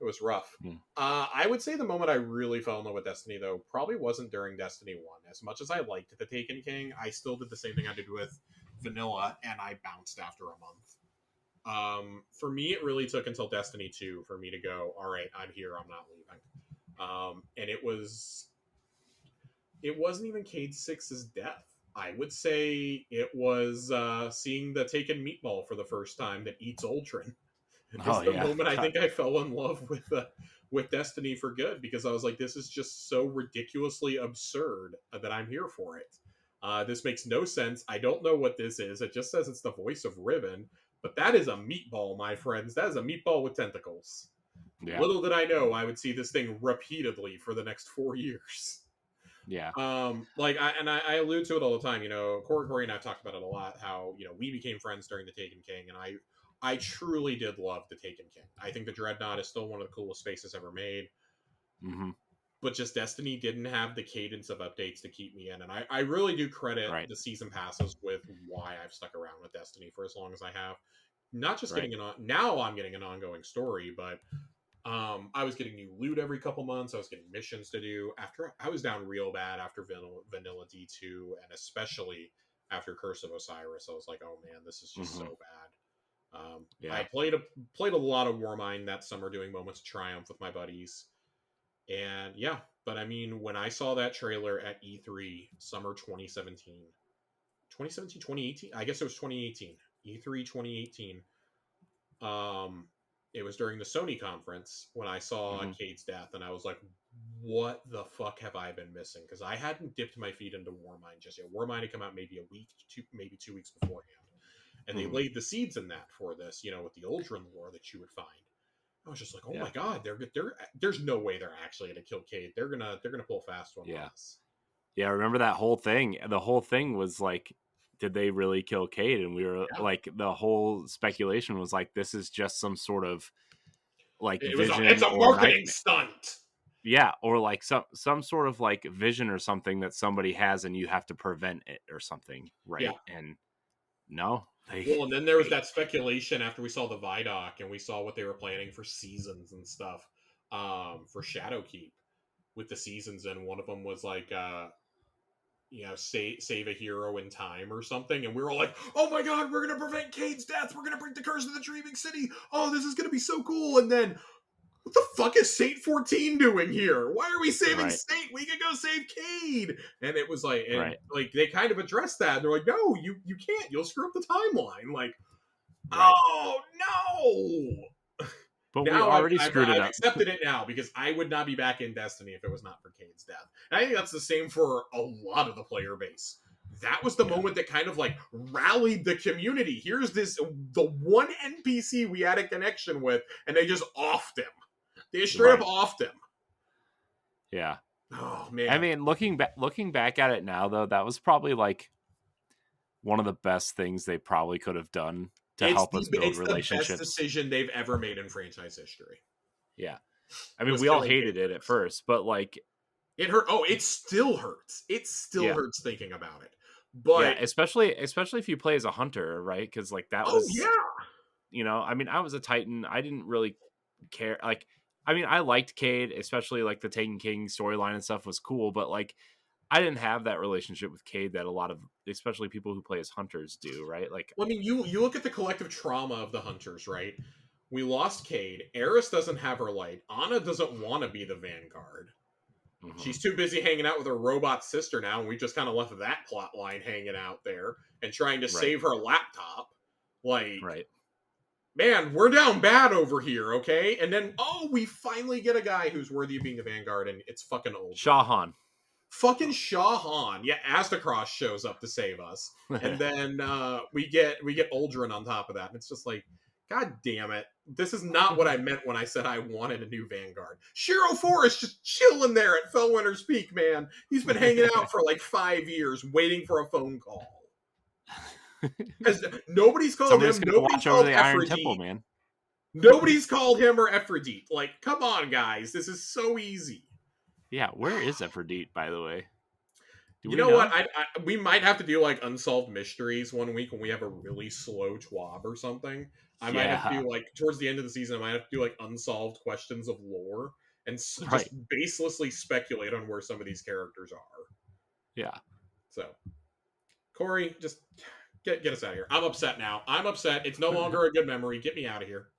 it was rough. Hmm. I would say the moment I really fell in love with Destiny, though, probably wasn't during Destiny 1. As much as I liked the Taken King, I still did the same thing I did with Vanilla, and I bounced after a month. For me, it really took until Destiny 2 for me to go, all right, I'm here, I'm not leaving. And it wasn't even Cade Six's death. I would say it was seeing the Taken meatball for the first time that eats Ultron. Is Oh the yeah, moment I God. think I fell in love with Destiny for good, because I was like, this is just so ridiculously absurd that I'm here for it. This makes no sense. I don't know what this is. It just says it's the voice of Riven, but that is a meatball, my friends. That is a meatball with tentacles. Yeah, Little did I know I would see this thing repeatedly for the next 4 years. yeah. I allude to it all the time. Corey and I talked about it a lot. How we became friends during the Taken King, and I truly did love the Taken King. I think the Dreadnought is still one of the coolest spaces ever made. Hmm. But just Destiny didn't have the cadence of updates to keep me in, and I really do credit Right, the season passes with why I've stuck around with Destiny for as long as I have. Not just right. getting now I'm getting an ongoing story, but I was getting new loot every couple months. I was getting missions to do. After I was down real bad after Vanilla D2, and especially after Curse of Osiris, I was like, "Oh man, this is just Hmm. so bad." I Yeah. played a lot of Warmind that summer, doing Moments of Triumph with my buddies, and yeah. But I mean, when I saw that trailer at E3 summer 2017, 2018, I guess it was 2018, E3 2018. Um, it was during the Sony conference when I saw Hmm. Cade's death, and I was like, "What the fuck have I been missing?" Because I hadn't dipped my feet into Warmind just yet. Warmind had come out maybe a week, maybe 2 weeks beforehand, and they Hmm. laid the seeds in that for this, with the Ultron lore that you would find. I was just like, "Oh Yeah, my god, there's no way they're actually gonna kill Cade. They're gonna pull a fast one on yeah, us." yeah. Remember that whole thing? The whole thing was like, did they really kill Cade? And we were Yeah, like, the whole speculation was like, this is just some sort of like it's vision a or marketing nightmare. stunt. Yeah, or like some sort of like vision or something that somebody has, and you have to prevent it or something, Yeah. right? And no, Well, and then there was they that speculation after we saw the Vidoc and we saw what they were planning for seasons and stuff, for Shadowkeep with the seasons, and one of them was like, save a hero in time or something, and we were all like, "Oh my god, we're gonna prevent Cade's death! We're gonna break the curse of the Dreaming City! Oh, this is gonna be so cool!" And then, what the fuck is Saint 14 doing here? Why are we saving right, Saint? We can go save Cade. And it was like, and right, like they kind of addressed that. They're like, "No, you can't. You'll screw up the timeline." Like, right. oh no! But we Now I've, already I've screwed it I've up. accepted it now, because I would not be back in Destiny if it was not for Cade's death. And I think that's the same for a lot of the player base. That was the Yeah, moment that kind of like rallied the community. Here's the one NPC we had a connection with, and they just offed him. They just straight up right. offed him. Yeah. Oh I man, mean, looking back at it now, though, that was probably like one of the best things they probably could have done to it's help the us build it's the best relationships. decision they've ever made in franchise history. Yeah. I mean, Was we all killing hated it at Cade. first, but like, It hurt. Oh, it still hurts. It still yeah, hurts thinking about it. yeah, But especially if you play as a hunter, right? Because like that oh was, yeah, I mean, I was a Titan. I didn't really care. Like, I mean, I liked Cade, especially like the Taken King storyline and stuff was cool, but like, I didn't have that relationship with Cade that a lot of, especially people who play as hunters do, right? Like, well, I mean, you look at the collective trauma of the hunters, right? We lost Cade. Eris doesn't have her light. Anna doesn't want to be the Vanguard. mhm, She's too busy hanging out with her robot sister now, and we just kind of left that plot line hanging out there and trying to right, save her laptop. Like, right, man, we're down bad over here, okay? And then, oh, we finally get a guy who's worthy of being the Vanguard, and it's fucking Uldren. Shahan. Fucking Shahan. Yeah, Aztecross shows up to save us. And then we get Uldren on top of that. And it's just like, God damn it. This is not what I meant when I said I wanted a new Vanguard. Shiro Forest just chilling there at Fellwinter's Peak, man. He's been hanging out for like 5 years waiting for a phone call. Because nobody's called Somebody's him, gonna nobody's watch over called the Iron Temple, Ephrodite. man. Nobody's called him or Ephrodite. Like, come on, guys. This is so easy. Yeah, where is Ephrodite, by the way? Do You we know what? know? We might have to do like unsolved mysteries one week when we have a really slow TWAB or something. I might have to Yeah. do like towards the end of the season. I might have to do like unsolved questions of lore and Right. just baselessly speculate on where some of these characters are. Yeah. So, Corey, just get us out of here. I'm upset now. I'm upset. It's no longer a good memory. Get me out of here.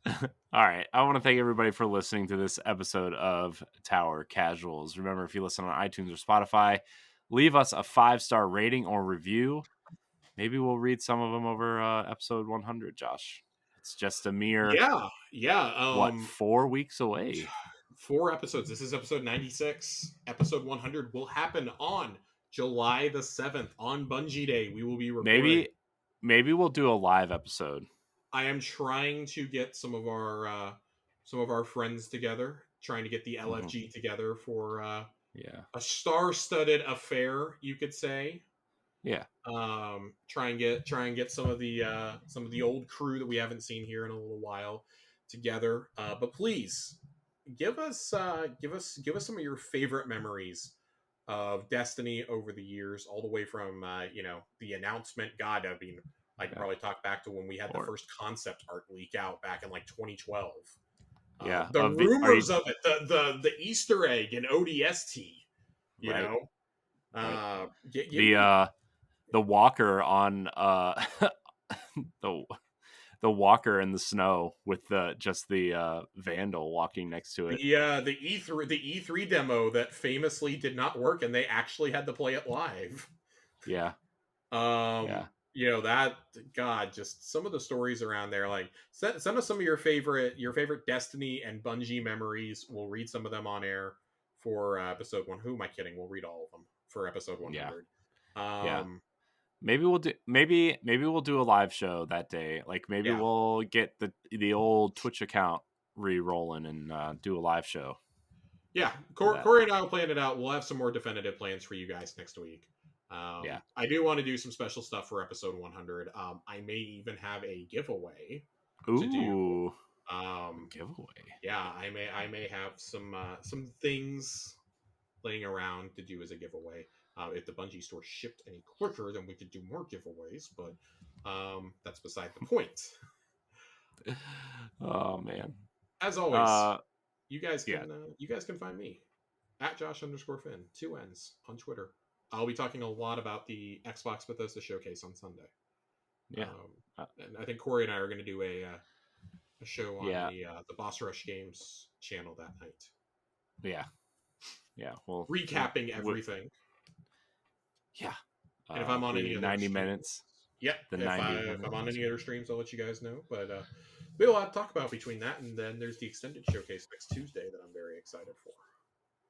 All right. I want to thank everybody for listening to this episode of Tower Casuals. Remember, if you listen on iTunes or Spotify, leave us a 5-star rating or review. Maybe we'll read some of them over episode 100, Josh. It's just a mere, Yeah. 4 weeks away? 4 episodes. This is episode 96. Episode 100 will happen on July the 7th on Bungie Day. We will be recording. Maybe we'll do a live episode. I am trying to get some of our friends together, trying to get the LFG together for Yeah. a star-studded affair, you could say. Yeah. Try and get some of the old crew that we haven't seen here in a little while together. But please give us some of your favorite memories of Destiny over the years, all the way from the announcement. God, I mean, I could probably talk back to when we had the first concept art leak out back in like 2012. Yeah, The rumors of it, the Easter egg in ODST, you right. know. The walker on the walker in the snow with the vandal walking next to it. The E3 demo that famously did not work, and they actually had to play it live. Yeah. That, God, just some of the stories around there. Like, send us some of your favorite Destiny and Bungie memories. We'll read some of them on air for episode 1. Who am I kidding? We'll read all of them for episode 100. Yeah. Maybe we'll do a live show that day. Like maybe we'll get the old Twitch account re-rolling and do a live show. Yeah, Corey and I will plan it out. We'll have some more definitive plans for you guys next week. I do want to do some special stuff for episode 100. I may even have a giveaway to do. Giveaway. Yeah, I may have some things laying around to do as a giveaway. If the Bungie store shipped any quicker, then we could do more giveaways. But that's beside the point. Oh man! As always, you guys can find me at Josh_Finn, 2 N's on Twitter. I'll be talking a lot about the Xbox Bethesda showcase on Sunday. Yeah, and I think Corey and I are going to do a show on the Boss Rush Games channel that night. Yeah. Well, recapping everything. Yeah. And if I'm on any other 90 streams, minutes. Yeah. If I'm on any other streams, I'll let you guys know. But we have a lot to talk about between that, and then there's the extended showcase next Tuesday that I'm very excited for.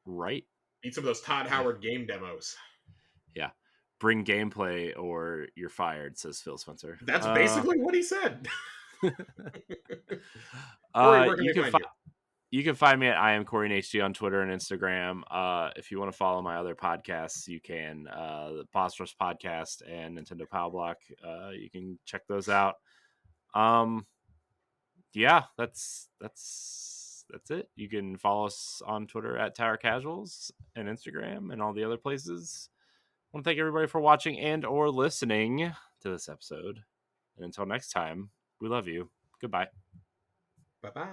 Right. Need some of those Todd Howard game demos. Yeah. Bring gameplay or you're fired, says Phil Spencer. That's basically what he said. Corey, you can find me at I am Corey HD on Twitter and Instagram. If you want to follow my other podcasts, you can. The Boss Rush Podcast and Nintendo Power Block. You can check those out. Yeah, that's it. You can follow us on Twitter at Tower Casuals and Instagram and all the other places. I want to thank everybody for watching and or listening to this episode. And until next time, we love you. Goodbye. Bye-bye.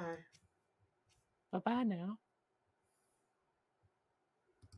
Bye-bye now.